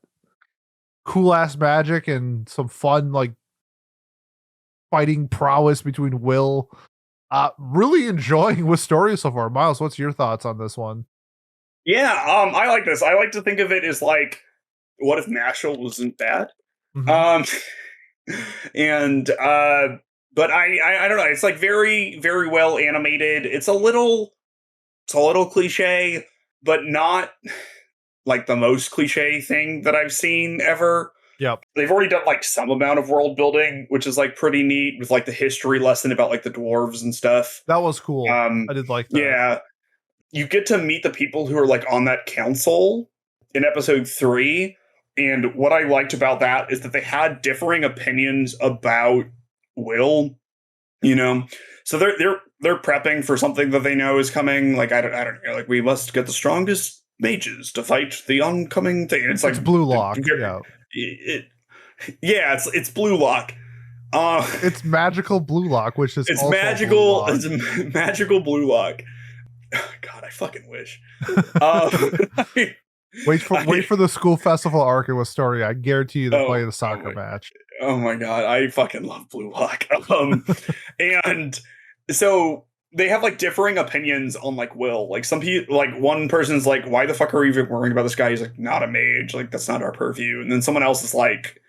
cool ass magic and some fun like fighting prowess between Will. Really enjoying Wistoria so far. Miles, what's your thoughts on this one? Yeah, I like this. I like to think of it as like, what if Mashal wasn't bad? Mm-hmm. But I don't know. It's like very, very well animated. It's a little cliche, but not like the most cliche thing that I've seen ever. Yep. They've already done like some amount of world building, which is like pretty neat with like the history lesson about like the dwarves and stuff. That was cool. I did like that. Yeah. You get to meet the people who are like on that council in episode 3. And what I liked about that is that they had differing opinions about Will, you know? So they're prepping for something that they know is coming. Like, I don't know, like we must get the strongest mages to fight the oncoming thing. It's like it's Blue Lock. Yeah. It's Blue Lock. It's magical Blue Lock, which is it's also magical. It's magical Blue Lock. God, I fucking wish. Wait for the school festival arc in Wistoria. I guarantee you they'll play the soccer match. Oh my god, I fucking love Blue Lock. And so they have like differing opinions on like Will. Like some people, like one person's like, "Why the fuck are we even worrying about this guy? He's like not a mage. Like that's not our purview." And then someone else is like,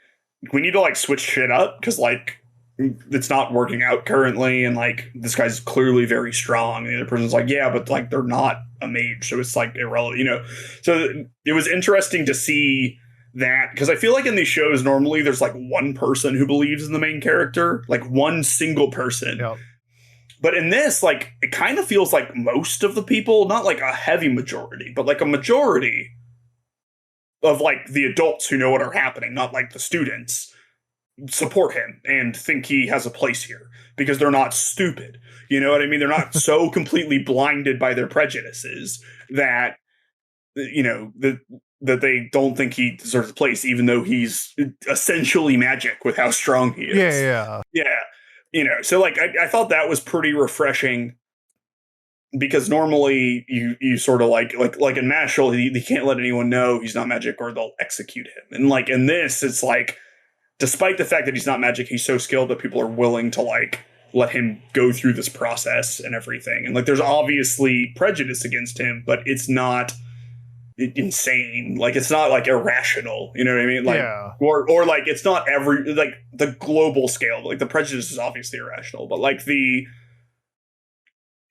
"We need to like switch shit up because like it's not working out currently, and like this guy's clearly very strong." And the other person's like, "Yeah, but like they're not a mage, so it's like irrelevant, you know." So it was interesting to see that, because I feel like in these shows normally there's like one person who believes in the main character, like one single person. Yep. But in this, like it kind of feels like most of the people, not like a heavy majority, but like a majority of like the adults who know what are happening, not like the students, support him and think he has a place here because they're not stupid. You know what I mean? They're not so completely blinded by their prejudices that that they don't think he deserves a place, even though he's essentially magic with how strong he is. Yeah. So like I thought that was pretty refreshing because normally you sort of like in Mashal, he can't let anyone know he's not magic or they'll execute him. And like in this, it's like despite the fact that he's not magic, he's so skilled that people are willing to like let him go through this process and everything. And like there's obviously prejudice against him, but it's not insane. Like it's not like irrational. You know what I mean? Like or like it's not every like the global scale. Like the prejudice is obviously irrational, but like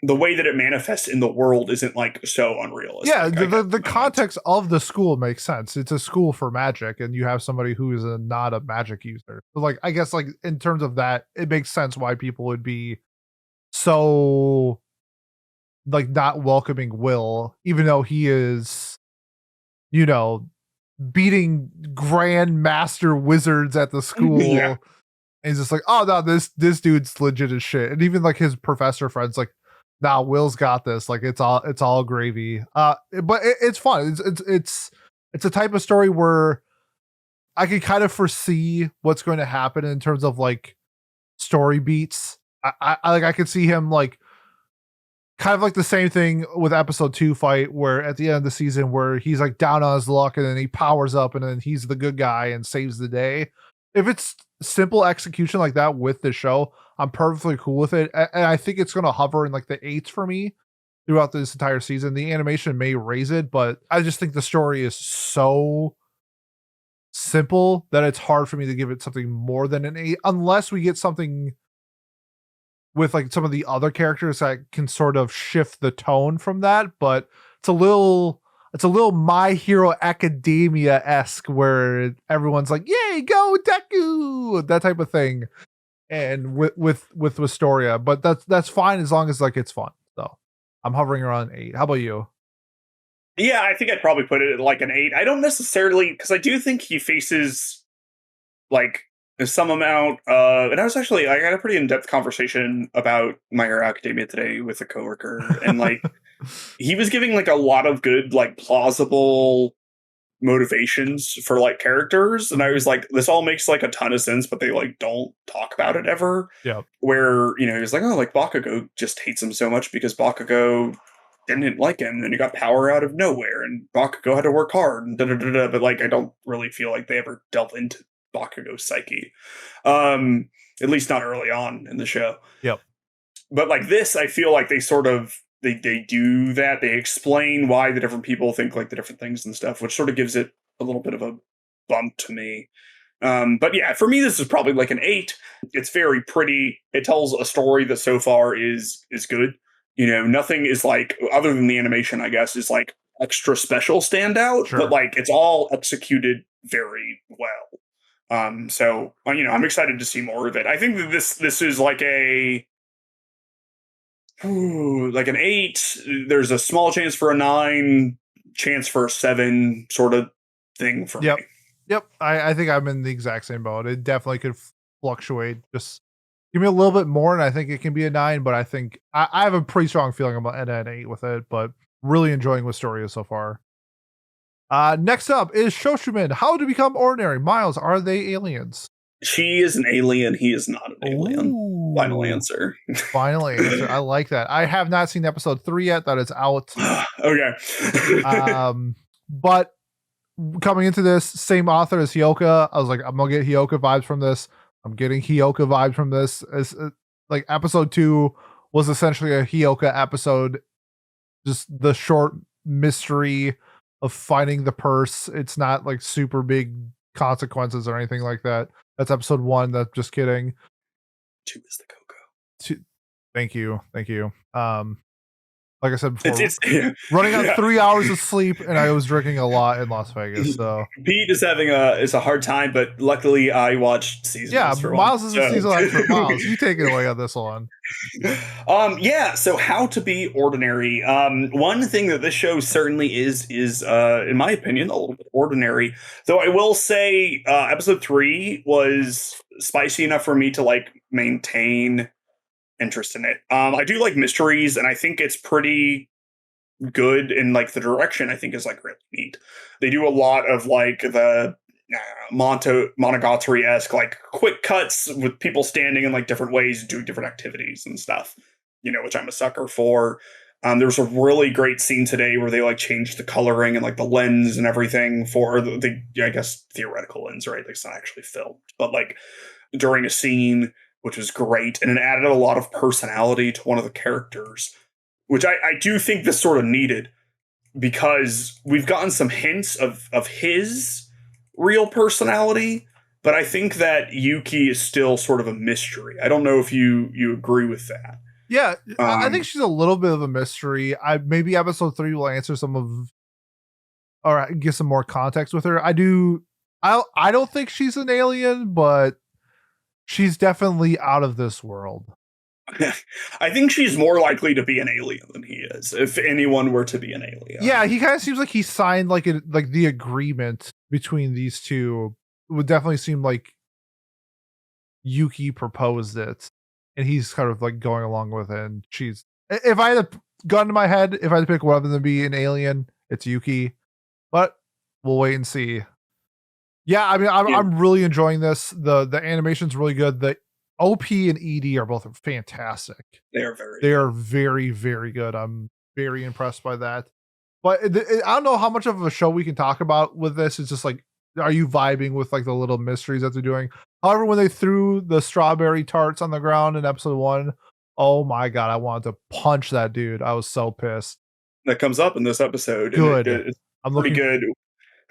the way that it manifests in the world isn't like so unrealistic. Yeah, the context of the school makes sense. It's a school for magic, and you have somebody who is not a magic user. So like, I guess like in terms of that, it makes sense why people would be so like not welcoming Will, even though he is, beating grandmaster wizards at the school. Yeah. And he's just like, oh no, this dude's legit as shit. And even like his professor friends like, nah, Will's got this. Like it's all gravy. But it's fun. It's a type of story where I can kind of foresee what's going to happen in terms of like story beats. I could see him like kind of like the same thing with episode 2 fight, where at the end of the season where he's like down on his luck and then he powers up and then he's the good guy and saves the day. If it's simple execution like that with the show, I'm perfectly cool with it. And I think it's going to hover in like the 8s for me throughout this entire season. The animation may raise it, but I just think the story is so simple that it's hard for me to give it something more than an 8, unless we get something with like some of the other characters that can sort of shift the tone from that. But it's a little My Hero Academia-esque where everyone's like, yay, go Deku, that type of thing. And with Wistoria, but that's fine as long as like it's fun. So I'm hovering around 8. How about you? Yeah, I think I'd probably put it at like an 8. I don't necessarily, because I do think he faces like some amount and I had a pretty in-depth conversation about My Hero Academia today with a coworker, and like he was giving like a lot of good like plausible motivations for like characters, and I was like, this all makes like a ton of sense, but they like don't talk about it ever. Yeah. Where he was like, oh, like Bakugo just hates him so much because Bakugo didn't like him, and he got power out of nowhere, and Bakugo had to work hard, and but like I don't really feel like they ever delve into Bakugo's psyche, at least not early on in the show. Yep. But like this, I feel like they sort of they do that. They explain why the different people think like the different things and stuff, which sort of gives it a little bit of a bump to me. But yeah, for me, this is probably like an 8. It's very pretty. It tells a story that so far is good. Nothing is like, other than the animation, I guess, is like extra special standout, Sure. but like it's all executed very well. So I'm excited to see more of it. I think that this is like like an 8. There's a small chance for a 9, chance for a 7 sort of thing for me. Yep. I think I'm in the exact same boat. It definitely could fluctuate. Just give me a little bit more and I think it can be a 9, but I think I have a pretty strong feeling about an 8 with it, but really enjoying Wistoria so far. Next up is Shoshimin. How to become ordinary. Miles, are they aliens? She is an alien. He is not an alien. Ooh. Final answer. Final answer. I like that. I have not seen episode 3 yet. That is out. Okay. But coming into this, same author as Hyoka. I was like, I'm gonna get Hyoka vibes from this. I'm getting Hyoka vibes from this. As like episode 2 was essentially a Hyoka episode, just the short mystery of finding the purse. It's not like super big consequences or anything like that. That's episode 1. That's just kidding. 2 is the Coco. 2. Thank you. Like I said before, It's running on yeah. 3 hours of sleep, and I was drinking a lot in Las Vegas. So Pete is having a hard time, but luckily I watched yeah, seasonals for one. Miles is a So. seasonal expert. Miles, you take it away on this one. Yeah, so how to be ordinary. One thing that this show certainly is in my opinion a little bit ordinary, though I will say episode 3 was spicy enough for me to like maintain interest in it. I do like mysteries, and I think it's pretty good in like the direction. I think is like really neat. They do a lot of like the Monogatari-esque like quick cuts with people standing in like different ways doing different activities and stuff, which I'm a sucker for. There was a really great scene today where they like changed the coloring and like the lens and everything for the I guess theoretical lens, right? Like it's not actually filmed, but like during a scene, which was great, and it added a lot of personality to one of the characters, which I do think this sort of needed, because we've gotten some hints of his real personality, but I think that Yuki is still sort of a mystery. I don't know if you agree with that. Yeah, I think she's a little bit of a mystery. Maybe episode 3 will answer some of, or give some more context with her. I don't think she's an alien, but she's definitely out of this world. I think she's more likely to be an alien than he is, if anyone were to be an alien. Yeah, he kind of seems like he signed like the agreement between these two. It would definitely seem like Yuki proposed it, and he's kind of like going along with it. And she's, if I had a gun to my head, if I had to pick one of them to be an alien, it's Yuki. But we'll wait and see. Yeah, I mean, I'm really enjoying this. The animation's really good. The OP and ED are both fantastic. They are very, very good. I'm very impressed by that. But I don't know how much of a show we can talk about with this. It's just like, are you vibing with like the little mysteries that they're doing? However, when they threw the strawberry tarts on the ground in episode 1, oh my god, I wanted to punch that dude. I was so pissed. That comes up in this episode. Good. It's I'm pretty good.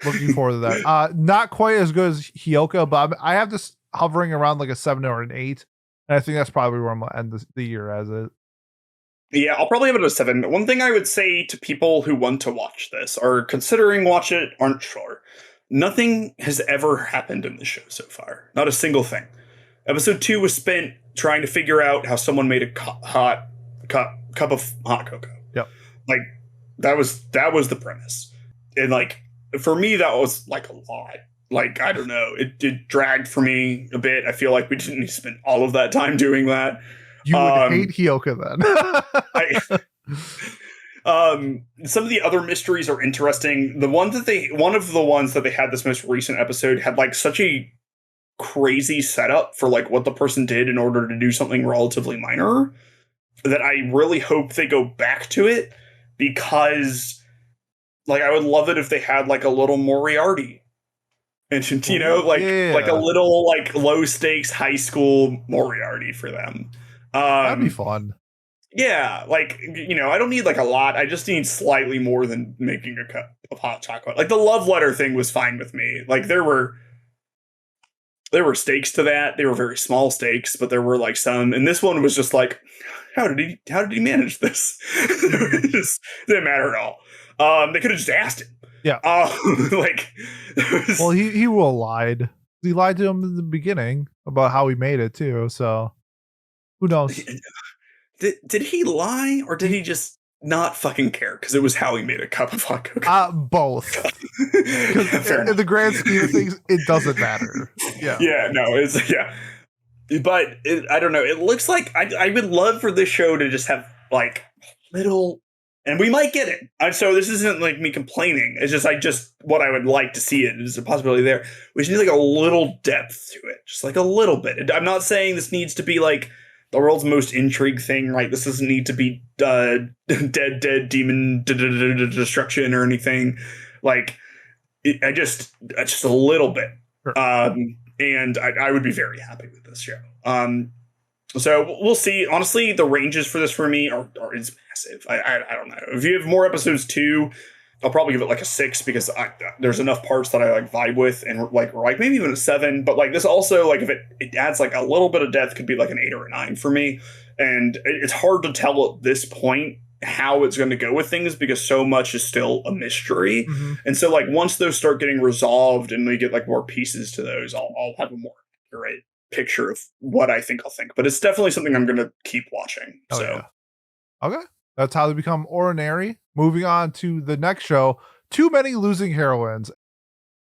Looking forward to that. Not quite as good as Hyoka, but I have this hovering around like a 7 or an 8, and I think that's probably where I'm gonna end the year as it. Yeah, I'll probably have it at a 7. One thing I would say to people who want to watch this or considering watch it, aren't sure, nothing has ever happened in the show so far. Not a single thing. Episode 2 was spent trying to figure out how someone made a cup of hot cocoa. Yep. Like that was the premise, and like for me that was like a lot. Like, I don't know, it dragged for me a bit. I feel like we didn't need to spend all of that time doing that. You would hate Hyoka then. Some of the other mysteries are interesting. One of the ones that they had this most recent episode had like such a crazy setup for like what the person did in order to do something relatively minor that I really hope they go back to it, because like I would love it if they had like a little Moriarty. And like a little like low stakes high school Moriarty for them. That'd be fun. Yeah, like I don't need like a lot. I just need slightly more than making a cup of hot chocolate. Like the love letter thing was fine with me. Like there were stakes to that. They were very small stakes, but there were like some. And this one was just like, how did he manage this? It just didn't matter at all. They could have just asked him. Yeah. Well, he will lied. He lied to him in the beginning about how he made it too. So who knows? Did he lie, or did he just not fucking care because it was how he made a cup of hot cocoa? Both. In the grand scheme of things, it doesn't matter. Yeah. Yeah. No. But I don't know. It looks like I would love for this show to just have like little. And we might get it. So this isn't like me complaining. It's just what I would like to see. It is a possibility there. We just need like a little depth to it, just like a little bit. I'm not saying this needs to be like the world's most intrigue thing, right? This doesn't need to be dead demon destruction or anything. Like just a little bit. Sure. And I would be very happy with this show. So we'll see. Honestly, the ranges for this for me are is massive. I don't know. If you have more episodes too, I'll probably give it like a 6, because there's enough parts that I like vibe with, and like maybe even a 7. But like this also, like if it adds like a little bit of depth, could be like an 8 or a 9 for me. And it's hard to tell at this point how it's going to go with things because so much is still a mystery. Mm-hmm. And so, like, once those start getting resolved and we get like more pieces to those, I'll have a more accurate picture of what I think I'll think. But it's definitely something I'm going to keep watching. Oh, so, yeah. Okay. That's how they become ordinary. Moving on to the next show, Too Many Losing Heroines.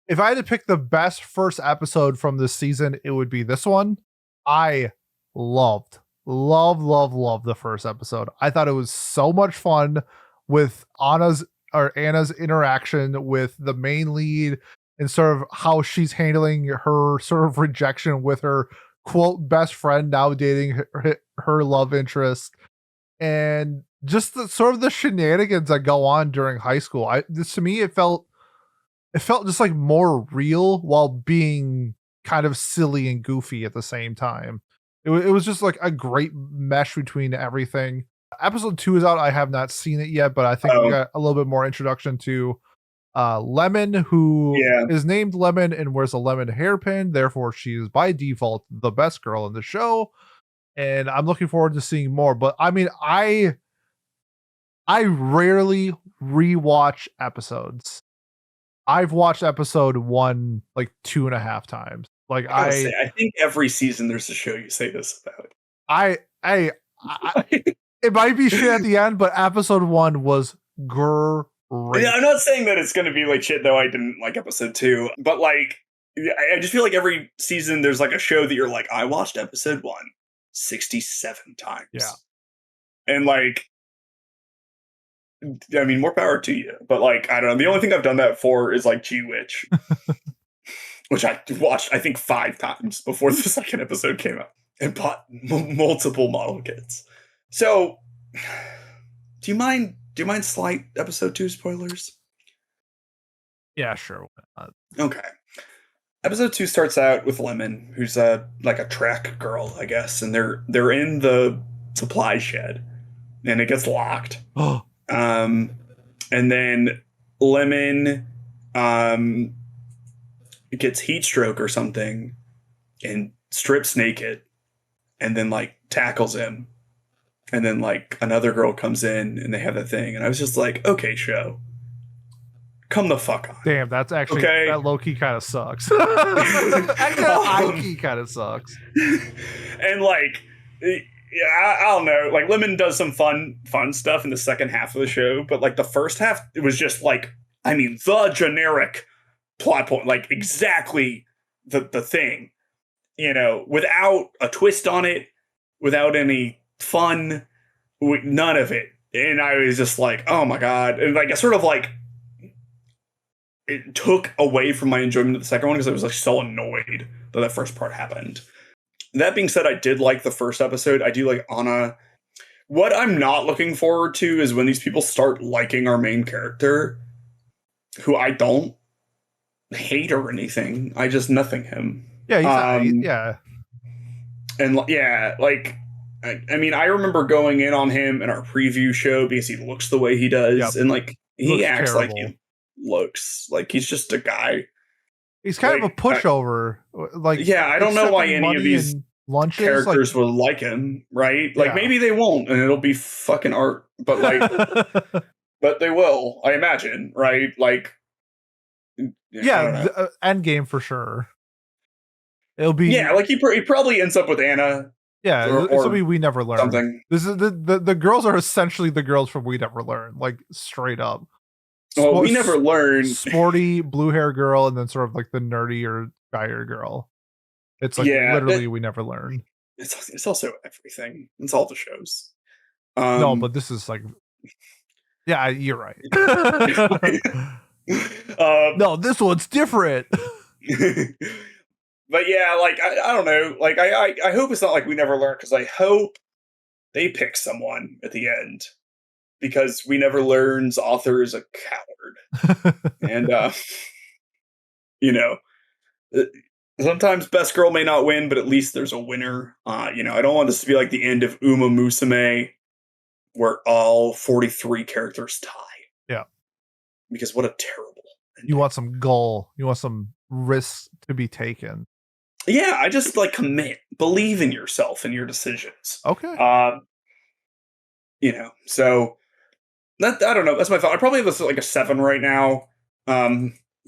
If I had to pick the best first episode from this season, it would be this one. I loved the first episode. I thought it was so much fun with Anna's interaction with the main lead and sort of how she's handling her sort of rejection with her quote best friend now dating her love interest, and just the sort of the shenanigans that go on during high school. To me it felt just like more real while being kind of silly and goofy at the same time. It was just like a great mesh between everything. Episode 2 is out. I have not seen it yet, but I think we got a little bit more introduction to Lemon, who is named Lemon and wears a lemon hairpin. Therefore, she is by default the best girl in the show. And I'm looking forward to seeing more. But I mean, I rarely rewatch episodes. I've watched episode 1 like 2.5 times. Like I think every season there's a show you say this about. It might be shit at the end, but episode 1 was great. Yeah, I'm not saying that it's going to be like shit, though I didn't like episode 2, but like, I just feel like every season there's like a show that you're like, I watched episode 1 67 times. Yeah. And like, I mean, more power to you, but like, I don't know. The only thing I've done that for is like G-Witch, which I watched, I think 5 times before the second episode came out and bought multiple model kits. So, do you mind slight episode 2 spoilers? Yeah, sure. Okay. Episode 2 starts out with Lemon, who's like a track girl, I guess, and they're in the supply shed, and it gets locked. And then Lemon gets heat stroke or something, and strips naked, and then like tackles him. And then, like, another girl comes in and they have that thing. And I was just like, okay, show. Come the fuck on. Damn, that's actually, okay? That low-key kind of sucks. High-key kind of sucks. And, like, I don't know. Like, Lemon does some fun stuff in the second half of the show. But, like, the first half, it was just, like, I mean, the generic plot point. Like, exactly the thing. You know, without a twist on it, without any fun, none of it. And I was just like, oh my god. And like, I sort of like, it took away from my enjoyment of the second one because I was like so annoyed that first part happened. That being said, I did like the first episode. I do like Anna. What I'm not looking forward to is when these people start liking our main character, who I don't hate or anything. I just nothing him. Yeah, yeah. And yeah, like, I mean, I remember going in on him in our preview show because he looks the way he does, and like he acts terrible. Like he looks like he's just a guy. He's kind of a pushover. Like, yeah, I don't know why any of these characters would like him, right? Like maybe they won't, and it'll be fucking art, but like, but they will, I imagine, right? Like, the end game for sure. It'll be like he probably ends up with Anna. Yeah, this will be We Never Learn. Something. This is the girls are essentially the girls from We Never Learn, like straight up. Well, We Never Learn. Sporty blue hair girl, and then sort of like the nerdy or shyer girl. It's like literally We Never Learn. It's also everything. It's all the shows. No, but this is like, yeah, you're right. No, this one's different. But yeah, like I don't know. Like I hope it's not like We Never Learn, because I hope they pick someone at the end, because We Never Learn's author is a coward. And you know, sometimes best girl may not win, but at least there's a winner. You know, I don't want this to be like the end of Uma Musume, where all 43 characters tie. Yeah. Because what a terrible ending. You want some goal. You want some risks to be taken. Yeah, I just like commit. Believe in yourself and your decisions. Okay. You know, so That I don't know. That's my thought. I probably have this at like a 7 right now.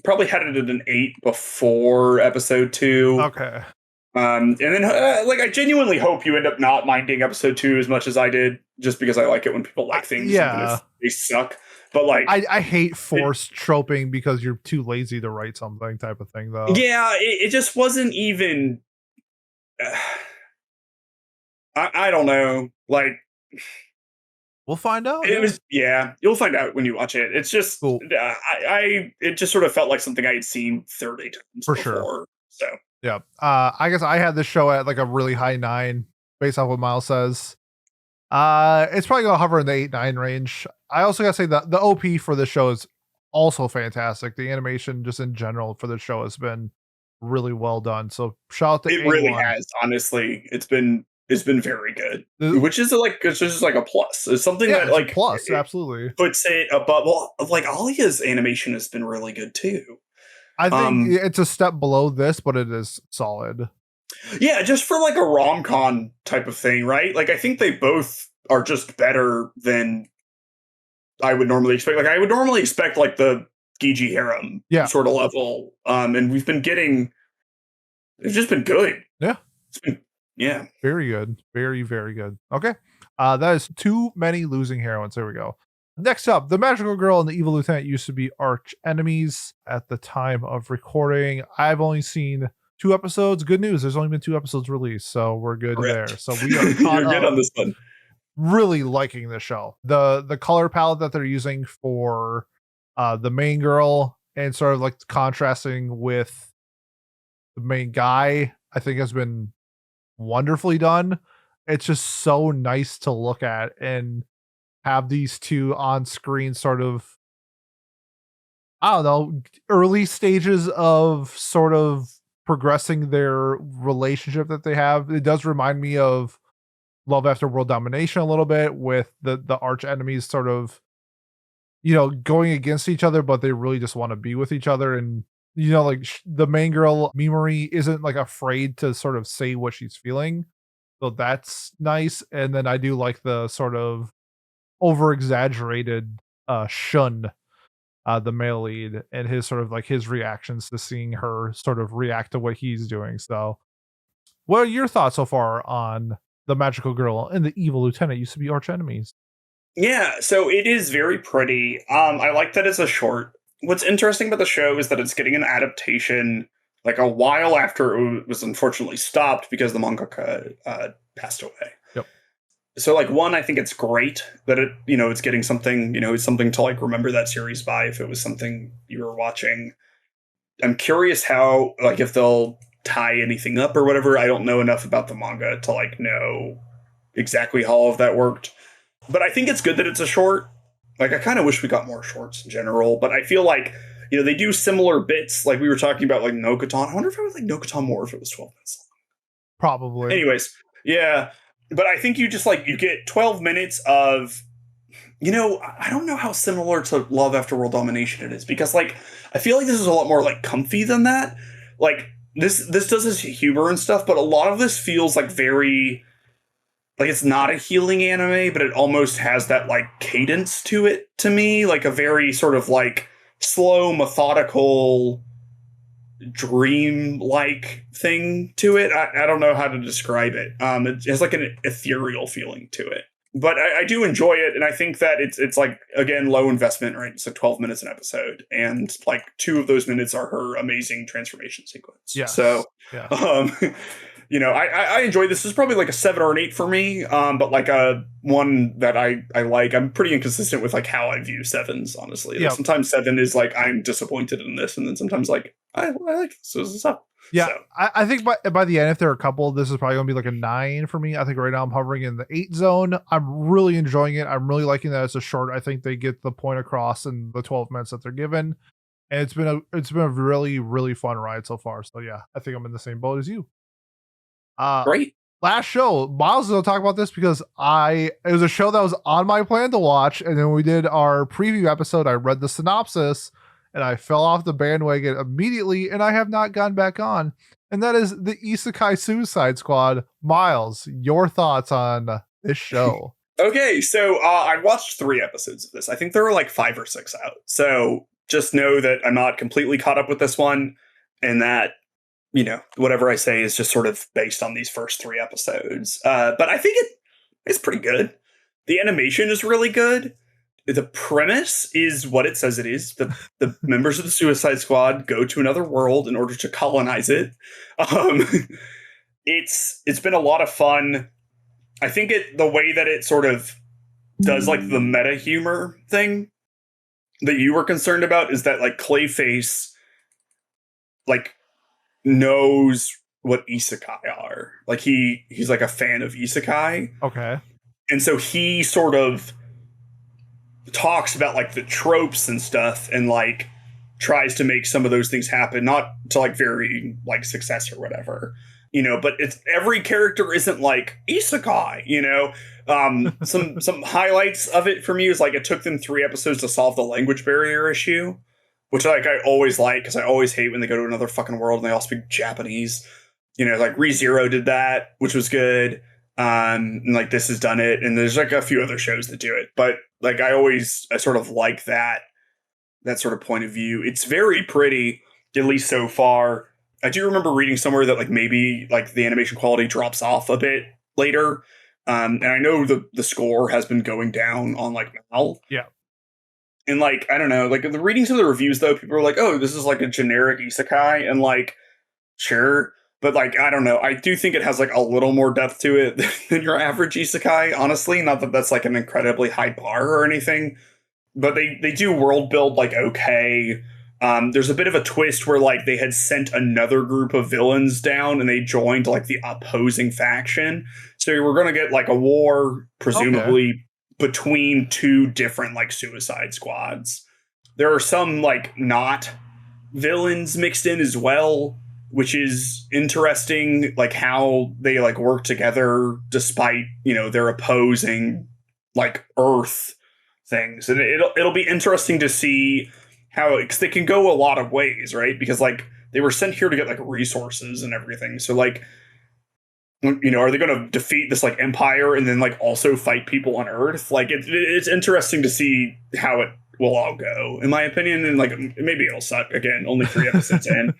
Probably had it at an 8 before episode 2. Okay. And then like I genuinely hope you end up not minding episode 2 as much as I did, just because I like it when people like things, even if they suck. But like, I hate forced troping because you're too lazy to write something type of thing, though. Yeah, it just wasn't even. I don't know. Like, we'll find out. It was, yeah, you'll find out when you watch it. It's just, cool. it just sort of felt like something I had seen 30 times for before. Sure. So yeah, I guess I had this show at like a really high 9 based off what Miles says. It's probably gonna hover in the 8-9 range. I also gotta say that the OP for this show is also fantastic. The animation just in general for the show has been really well done. So shout out to it really has. Honestly, it's been very good, which is like it's just like a plus. It's something that like plus absolutely puts it above. Well, like Alya's animation has been really good too. I think it's a step below this, but it is solid. Yeah, just for like a rom-com type of thing, right? Like I think they both are just better than I would normally expect. Like I would normally expect like the Gigi Harem sort of level. And we've been getting, it's just been good. Yeah. It's been, yeah. Very good. Very, very good. Okay. That is too many losing heroines. There we go. Next up, the magical girl and the evil lieutenant used to be arch enemies at the time of recording. I've only seen 2 episodes. Good news. There's only been 2 episodes released, so we're good there. So we are You're good on this one. Really liking the show. The color palette that they're using for the main girl and sort of like contrasting with the main guy, I think has been wonderfully done. It's just so nice to look at and have these two on screen sort of, I don't know, early stages of sort of progressing their relationship that they have. It does remind me of Love After World Domination a little bit, with the arch enemies sort of, you know, going against each other, but they really just want to be with each other. And, you know, like the main girl, Mimori, isn't like afraid to sort of say what she's feeling. So that's nice. And then I do like the sort of over exaggerated Shun, the male lead, and his sort of like his reactions to seeing her sort of react to what he's doing. So what are your thoughts so far on the magical girl and the evil lieutenant used to be arch enemies? Yeah, so it is very pretty. I like that it's a short. What's interesting about the show is that it's getting an adaptation like a while after it was unfortunately stopped because the mangaka passed away. Yep. So like one, I think it's great that it, you know, it's getting something, you know, it's something to like remember that series by if it was something you were watching. I'm curious how, like, if they'll tie anything up or whatever. I don't know enough about the manga to like know exactly how all of that worked. But I think it's good that it's a short. Like, I kind of wish we got more shorts in general, but I feel like, you know, they do similar bits. Like we were talking about like Nokotan. I wonder if I would like Nokotan more if it was 12 minutes long. Probably. Anyways, yeah. But I think you just like, you get 12 minutes of, you know, I don't know how similar to Love After World Domination it is, because like, I feel like this is a lot more like comfy than that. Like this does this humor and stuff, but a lot of this feels like very, like it's not a healing anime, but it almost has that like cadence to it to me, like a very sort of like slow, methodical, dream-like thing to it. I don't know how to describe it. It has like an ethereal feeling to it, but I do enjoy it, and I think that it's like, again, low investment, right? It's like 12 minutes an episode, and like 2 of those minutes are her amazing transformation sequence. Yes. So, yeah. You know, I enjoy this. This is probably like a 7 or an 8 for me, but like a one that I like. I'm pretty inconsistent with like how I view 7s, honestly. Like sometimes 7 is like, I'm disappointed in this, and then sometimes like I like this. So this is up. Yeah, so. I think by the end, if there are a couple, this is probably going to be like a 9 for me. I think right now I'm hovering in the 8 zone. I'm really enjoying it. I'm really liking that it's a short. I think they get the point across in the 12 minutes that they're given, and it's been a really, really fun ride so far. So yeah, I think I'm in the same boat as you. Great. Last show, Miles will talk about this because it was a show that was on my plan to watch, and then when we did our preview episode, I read the synopsis and I fell off the bandwagon immediately, and I have not gone back on. And that is the Isekai Suicide Squad. Miles, your thoughts on this show? Okay, so I watched 3 episodes of this. I think there were like 5 or 6 out. So just know that I'm not completely caught up with this one, and that whatever I say is just sort of based on these first 3 episodes. But I think it's pretty good. The animation is really good. The premise is what it says it is. The members of the Suicide Squad go to another world in order to colonize it. Um, it's been a lot of fun. I think the way that it sort of does like the meta humor thing that you were concerned about is that like Clayface like knows what isekai are. Like he's like a fan of isekai. Okay. And so he sort of talks about like the tropes and stuff and like tries to make some of those things happen, not to like very like success or whatever. But it's every character isn't like isekai, some highlights of it for me is like it took them 3 episodes to solve the language barrier issue, which like I always like because I always hate when they go to another fucking world and they all speak Japanese. Like ReZero did that, which was good. And like This Has Done It, and there's like a few other shows that do it, but like I sort of like that sort of point of view. It's very pretty, at least so far. I do remember reading somewhere that like maybe like the animation quality drops off a bit later. And I know the score has been going down on like Mal. Yeah. And like, I don't know, like the reading some of the reviews though, people are like, oh, this is like a generic isekai, and like, sure. But like, I don't know. I do think it has like a little more depth to it than your average isekai, honestly. Not that that's like an incredibly high bar or anything. But they do world build like okay. There's a bit of a twist where like they had sent another group of villains down and they joined like the opposing faction. So we're gonna get like a war, presumably, between 2 different like Suicide Squads. There are some like not villains mixed in as well, which is interesting, like how they like work together despite their opposing like Earth things. And it'll be interesting to see how, because they can go a lot of ways, right? Because like they were sent here to get like resources and everything, so like are they going to defeat this like empire and then like also fight people on Earth? Like it's interesting to see how it will all go, in my opinion. And like maybe it'll suck again, only 3 episodes in.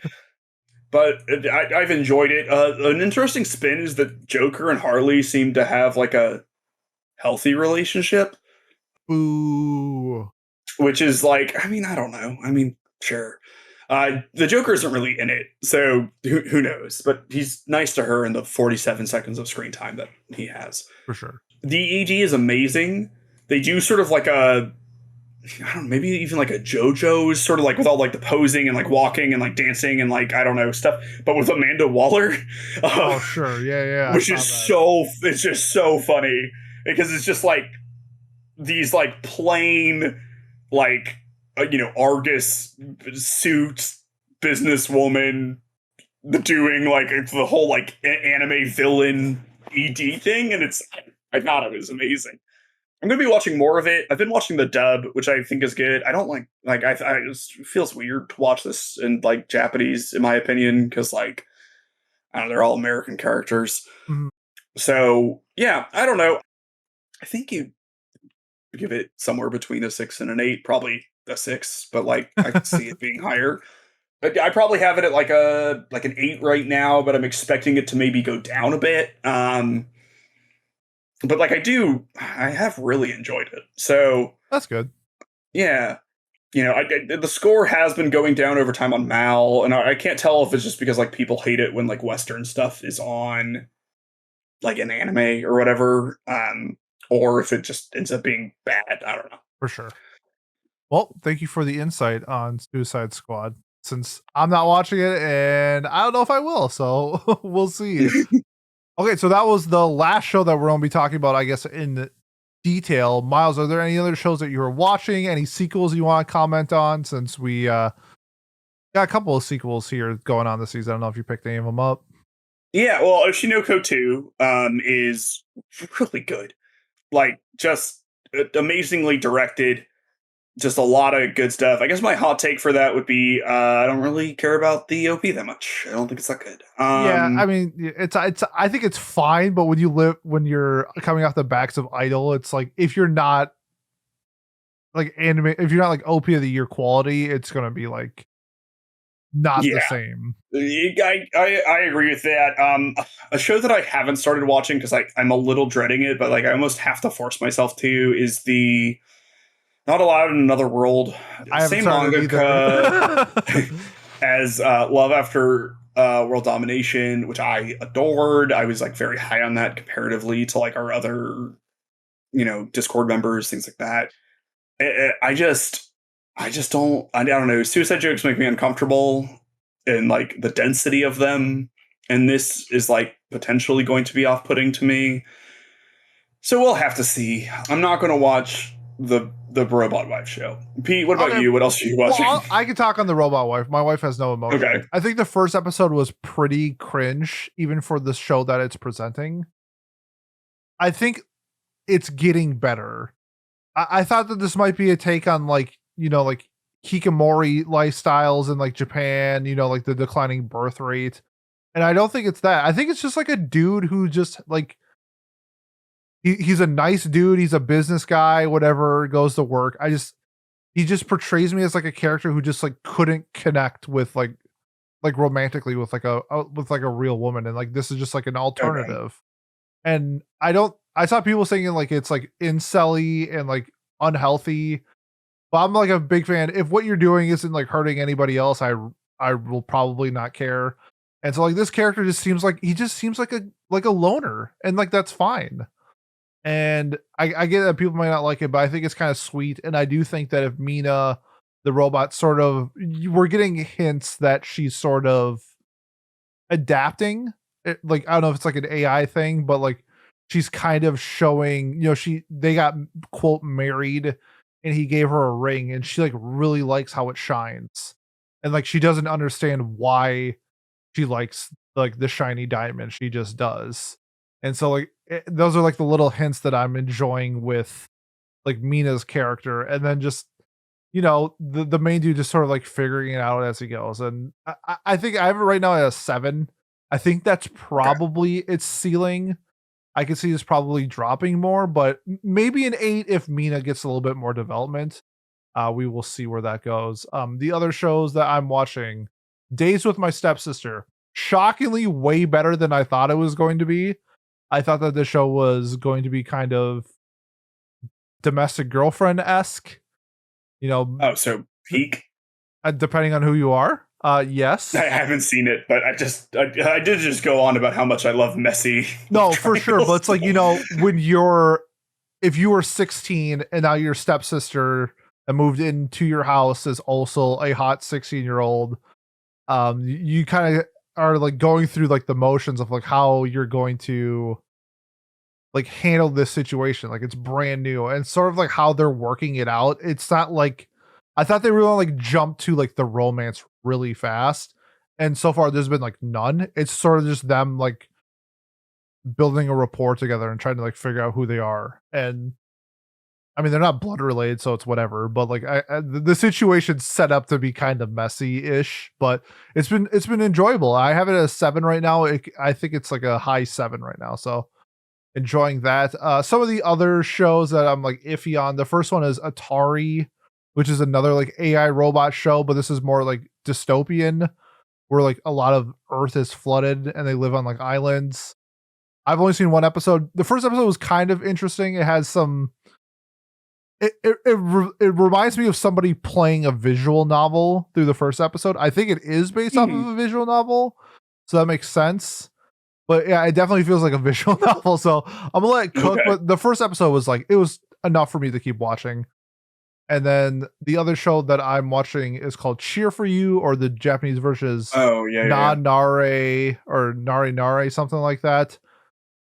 But I've enjoyed it. An interesting spin is that Joker and Harley seem to have like a healthy relationship. Ooh. Which is like, I mean, I don't know. I mean, sure. The Joker isn't really in it, so who knows? But he's nice to her in the 47 seconds of screen time that he has. For sure. The ED is amazing. They do sort of like I don't know, maybe even like a JoJo's sort of like with all like the posing and like walking and like dancing and like, I don't know, stuff, but with Amanda Waller. Oh, sure. Yeah. Which is it's just so funny because it's just like these like plain, like, Argus suit businesswoman doing like the whole like anime villain ED thing. And I thought it was amazing. I'm going to be watching more of it. I've been watching the dub, which I think is good. I don't like I it feels weird to watch this in like Japanese, in my opinion, because like, I don't know, they're all American characters. Mm-hmm. So yeah, I don't know. I think you give it somewhere between a 6 and an 8, probably a 6, but like I could see it being higher. I probably have it at like an 8 right now, but I'm expecting it to maybe go down a bit. But like I have really enjoyed it. So that's good. Yeah. The score has been going down over time on Mal, and I can't tell if it's just because like people hate it when like Western stuff is on like an anime or whatever, or if it just ends up being bad. I don't know. For sure. Well, thank you for the insight on Suicide Squad, since I'm not watching it and I don't know if I will, so we'll see. Okay, so that was the last show that we're going to be talking about, I guess, in detail. Miles, are there any other shows that you were watching? Any sequels you want to comment on? Since we got a couple of sequels here going on this season. I don't know if you picked any of them up. Yeah, well, Oshinoko 2 is really good. Like, just amazingly directed. just a lot of good stuff. I guess my hot take for that would be I don't really care about the OP that much. I don't think it's that good. Yeah, I mean, it's I think it's fine, but when you're coming off the backs of Idol, it's like if you're not like anime, if you're not like OP of the year quality, it's gonna be like not the Yeah, same. I agree with that. A show that I haven't started watching because I'm a little dreading it, but like I almost have to force myself to is the Not Allowed in Another World. I haven't Same started mangaka either. as Love After World Domination, which I adored. I was like very high on that comparatively to like our other, Discord members, things like that. I just don't know. Suicide jokes make me uncomfortable, and like the density of them, and this is like potentially going to be off-putting to me. So we'll have to see. I'm not going to watch the Robot Wife show. Pete, what about Okay. you? What else are you watching? Well, I can talk on the Robot Wife. My wife has no emotion. Okay. I think the first episode was pretty cringe, even for the show that it's presenting. I think it's getting better. I thought that this might be a take on like, like hikikomori lifestyles in like Japan, like the declining birth rate. And I don't think it's that. I think it's just like a dude who just like he's a nice dude, he's a business guy, whatever, goes to work. He just portrays me as like a character who just like couldn't connect with like romantically with like a real woman, and like this is just like an alternative. Okay. And I saw people saying like it's like incel-y and like unhealthy, but I'm like a big fan. If what you're doing isn't like hurting anybody else, I will probably not care. And so like this character just seems like a loner, and like that's fine. And I get that people might not like it, but I think it's kind of sweet. And I do think that if Mina, the robot, we're getting hints that she's sort of adapting. Like, I don't know if it's like an AI thing, but like she's kind of showing, they got quote married and he gave her a ring and she like really likes how it shines. And like she doesn't understand why she likes like the shiny diamond. She just does. And so like those are like the little hints that I'm enjoying with like Mina's character, and then just the main dude just sort of like figuring it out as he goes. And I think I have it right now at a 7. I think that's probably its ceiling. I could see this probably dropping more, but maybe an 8 if Mina gets a little bit more development. We will see where that goes. The other shows that I'm watching, Days with My Stepsister, shockingly way better than I thought it was going to be. I thought that the show was going to be kind of domestic girlfriend-esque, Oh, so peak? depending on who you are. Yes. I haven't seen it, but I did just go on about how much I love messy. No, for sure. But it's like, if you were 16 and now your stepsister that moved into your house is also a hot 16-year-old, you kind of are like going through like the motions of like how you're going to like handle this situation. Like it's brand new, and sort of like how they're working it out. It's not like I thought they were gonna like jump to like the romance really fast, and so far there's been like none. It's sort of just them like building a rapport together and trying to like figure out who they are. And I mean, they're not blood related, so it's whatever. But like, the situation's set up to be kind of messy-ish, but it's been enjoyable. I have it at a 7 right now. I think it's like a high 7 right now. So enjoying that. Some of the other shows that I'm like iffy on. The first one is Atari, which is another like AI robot show, but this is more like dystopian, where like a lot of Earth is flooded and they live on like islands. I've only seen one episode. The first episode was kind of interesting. It has some. It reminds me of somebody playing a visual novel through the first episode. I think it is based off of a visual novel, so that makes sense. But yeah, it definitely feels like a visual novel. So I'm gonna let it cook. Okay. But the first episode was like, it was enough for me to keep watching. And then the other show that I'm watching is called Cheer for You, or the Japanese version is Na Nare or Nare Nare, something like that.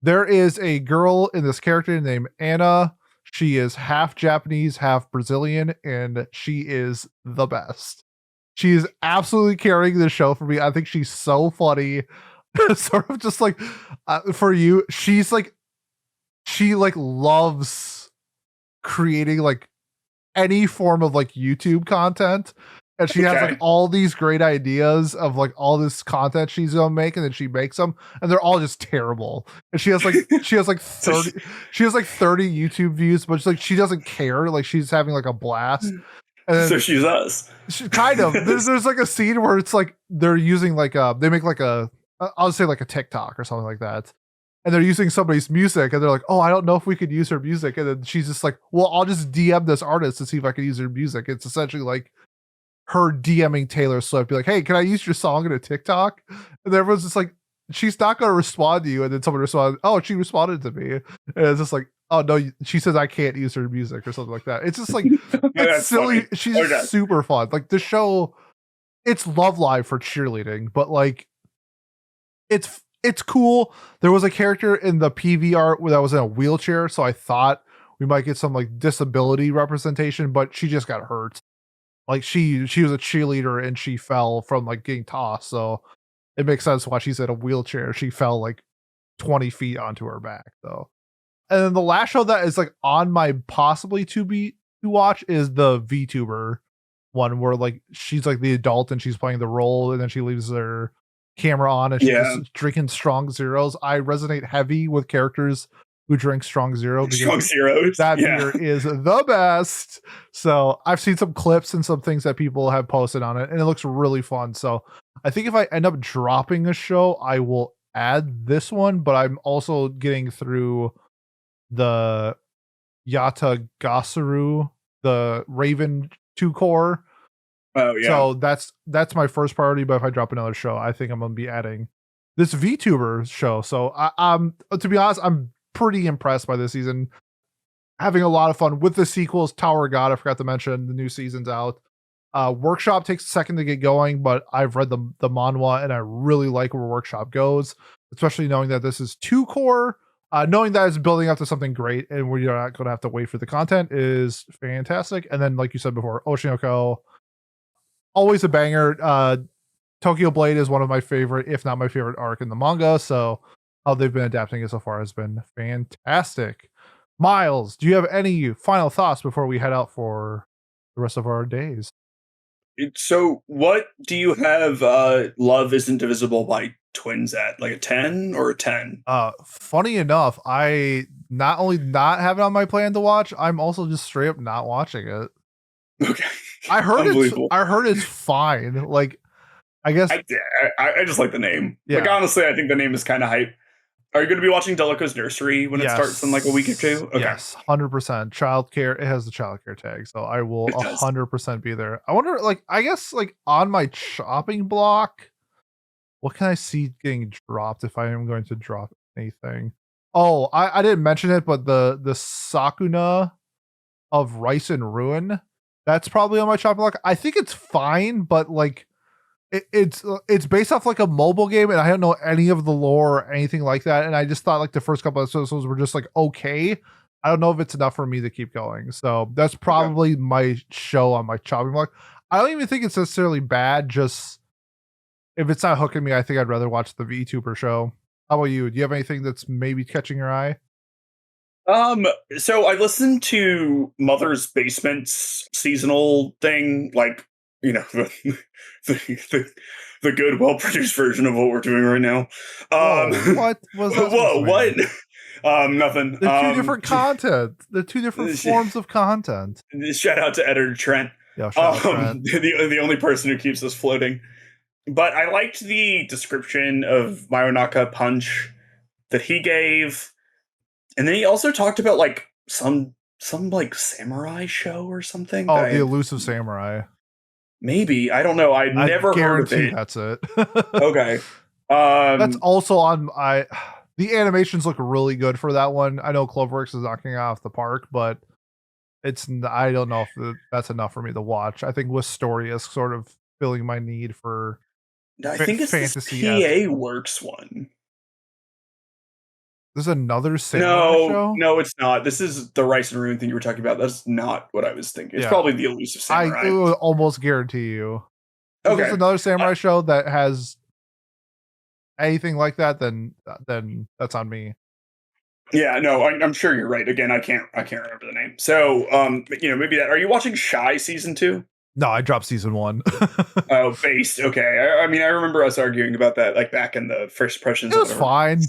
There is a girl in this character named Anna. She is half Japanese, half Brazilian, and she is the best. She is absolutely carrying the show for me. I think she's so funny. Sort of just like for you, she like loves creating like any form of like YouTube content. And she has like all these great ideas of like all this content she's gonna make, and then she makes them, and they're all just terrible. And she has like 30 YouTube views, but she doesn't care. Like she's having like a blast. And then, so she's us. She, kind of. There's like a scene where it's like they're using like they make like I'll say like a TikTok or something like that. And they're using somebody's music, and they're like, "Oh, I don't know if we could use her music." And then she's just like, "Well, I'll just DM this artist to see if I can use her music." It's essentially like her DMing Taylor Swift, be like, "Hey, can I use your song in a TikTok?" And everyone's just like, "She's not going to respond to you." And then someone responded, "Oh, she responded to me." And it's just like, "Oh no, she says I can't use her music," or something like that. It's just like it's silly. Funny. She's super fun. Like the show, it's Love Live for cheerleading, but like it's cool. There was a character in the PV art that was in a wheelchair, so I thought we might get some like disability representation, but she just got hurt. Like she was a cheerleader and she fell from like getting tossed, so it makes sense why she's in a wheelchair. She fell like 20 feet onto her back, though. And then the last show that is like on my possibly to watch is the VTuber one, where like she's like the adult and she's playing the role, and then she leaves her camera on and she's just drinking strong zeros. I resonate heavy with characters who drink strong zero, because strong zeros. That beer is the best. So I've seen some clips and some things that people have posted on it, and it looks really fun. So I think if I end up dropping a show, I will add this one, but I'm also getting through the Yata Gasaru, the Raven 2 core. Oh yeah. So that's my first priority. But if I drop another show, I think I'm gonna be adding this VTuber show. So I'm to be honest, I'm pretty impressed by this season. Having a lot of fun with the sequels. Tower of God, I forgot to mention, the new season's out. Workshop takes a second to get going, but I've read the manhwa and I really like where Workshop goes, especially knowing that this is 2 core. Knowing that it's building up to something great and we're not going to have to wait for the content is fantastic. And then, like you said before, Oshinoko, always a banger. Tokyo Blade is one of my favorite, if not my favorite arc in the manga. So how they've been adapting it so far has been fantastic. Miles, do you have any final thoughts before we head out for the rest of our days? So what do you have Love Isn't Divisible by Twins at? Like a 10 or a 10? Funny enough, I not only not have it on my plan to watch, I'm also just straight up not watching it. Okay. I heard it's fine. Like, I guess I just like the name. Yeah. Like, honestly, I think the name is kind of hype. Are you going to be watching Delico's Nursery when it starts in like a week or two? Okay. Yes, 100%. Childcare. It has the childcare tag, so I will 100% be there. I wonder, like, I guess, like, on my shopping block, what can I see getting dropped if I am going to drop anything? Oh, I didn't mention it, but the Sakuna of Rice and Ruin, that's probably on my shopping block. I think it's fine, but like, it's based off like a mobile game, and I don't know any of the lore or anything like that. And I just thought like the first couple of episodes were just like okay. I don't know if it's enough for me to keep going. So that's probably my show on my chopping block. I don't even think it's necessarily bad. Just if it's not hooking me, I think I'd rather watch the VTuber show. How about you? Do you have anything that's maybe catching your eye? So I listened to Mother's Basement's seasonal thing, like, you know, the good, well-produced version of what we're doing right now. What was that? Whoa, what? Nothing. They're two different content. They're two different forms of content. Shout out to editor Trent. Yeah, shout out Trent. The only person who keeps us floating. But I liked the description of Mayonaka Punch that he gave. And then he also talked about like some like samurai show or something. Oh, the Elusive Samurai. Maybe. I don't know. I never heard of it. That's it. Okay. That's also on the animations look really good for that one. I know Cloverworks is knocking it off the park, but I don't know if that's enough for me to watch. I think Wistoria is sort of filling my need for I think it's fantasy. PA Works one. There's another samurai show? No, it's not. This is the Rice and Ruin thing you were talking about. That's not what I was thinking. It's probably the Elusive Samurai. I will almost guarantee you. If there's another samurai show that has anything like that, then that's on me. Yeah, no, I'm sure you're right. Again, I can't remember the name. So, maybe that. Are you watching Shy season 2? No, I dropped season 1. Oh, based. Okay. I mean, I remember us arguing about that, like back in the first impressions. It was fine.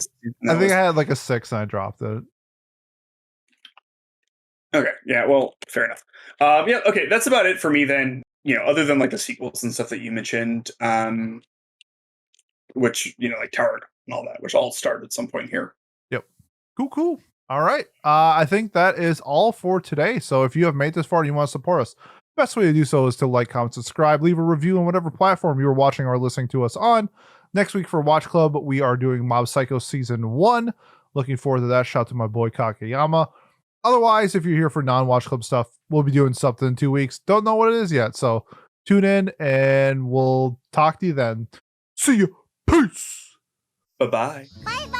I think Was, I had like a 6 and I dropped it. okay. Yeah. Well, fair enough. Yeah. Okay. That's about it for me then. Other than like the sequels and stuff that you mentioned, which like Tower and all that, which all started at some point here. Yep. Cool. All right. I think that is all for today. So if you have made this far and you want to support us, best way to do so is to like, comment, subscribe, leave a review on whatever platform you are watching or listening to us on. Next week for Watch Club, we are doing Mob Psycho season 1. Looking forward to that. Shout out to my boy Kakeyama. Otherwise, if you're here for non-Watch Club stuff, we'll be doing something in 2 weeks. Don't know what it is yet. So tune in and we'll talk to you then. See you. Peace. Bye bye. Bye bye.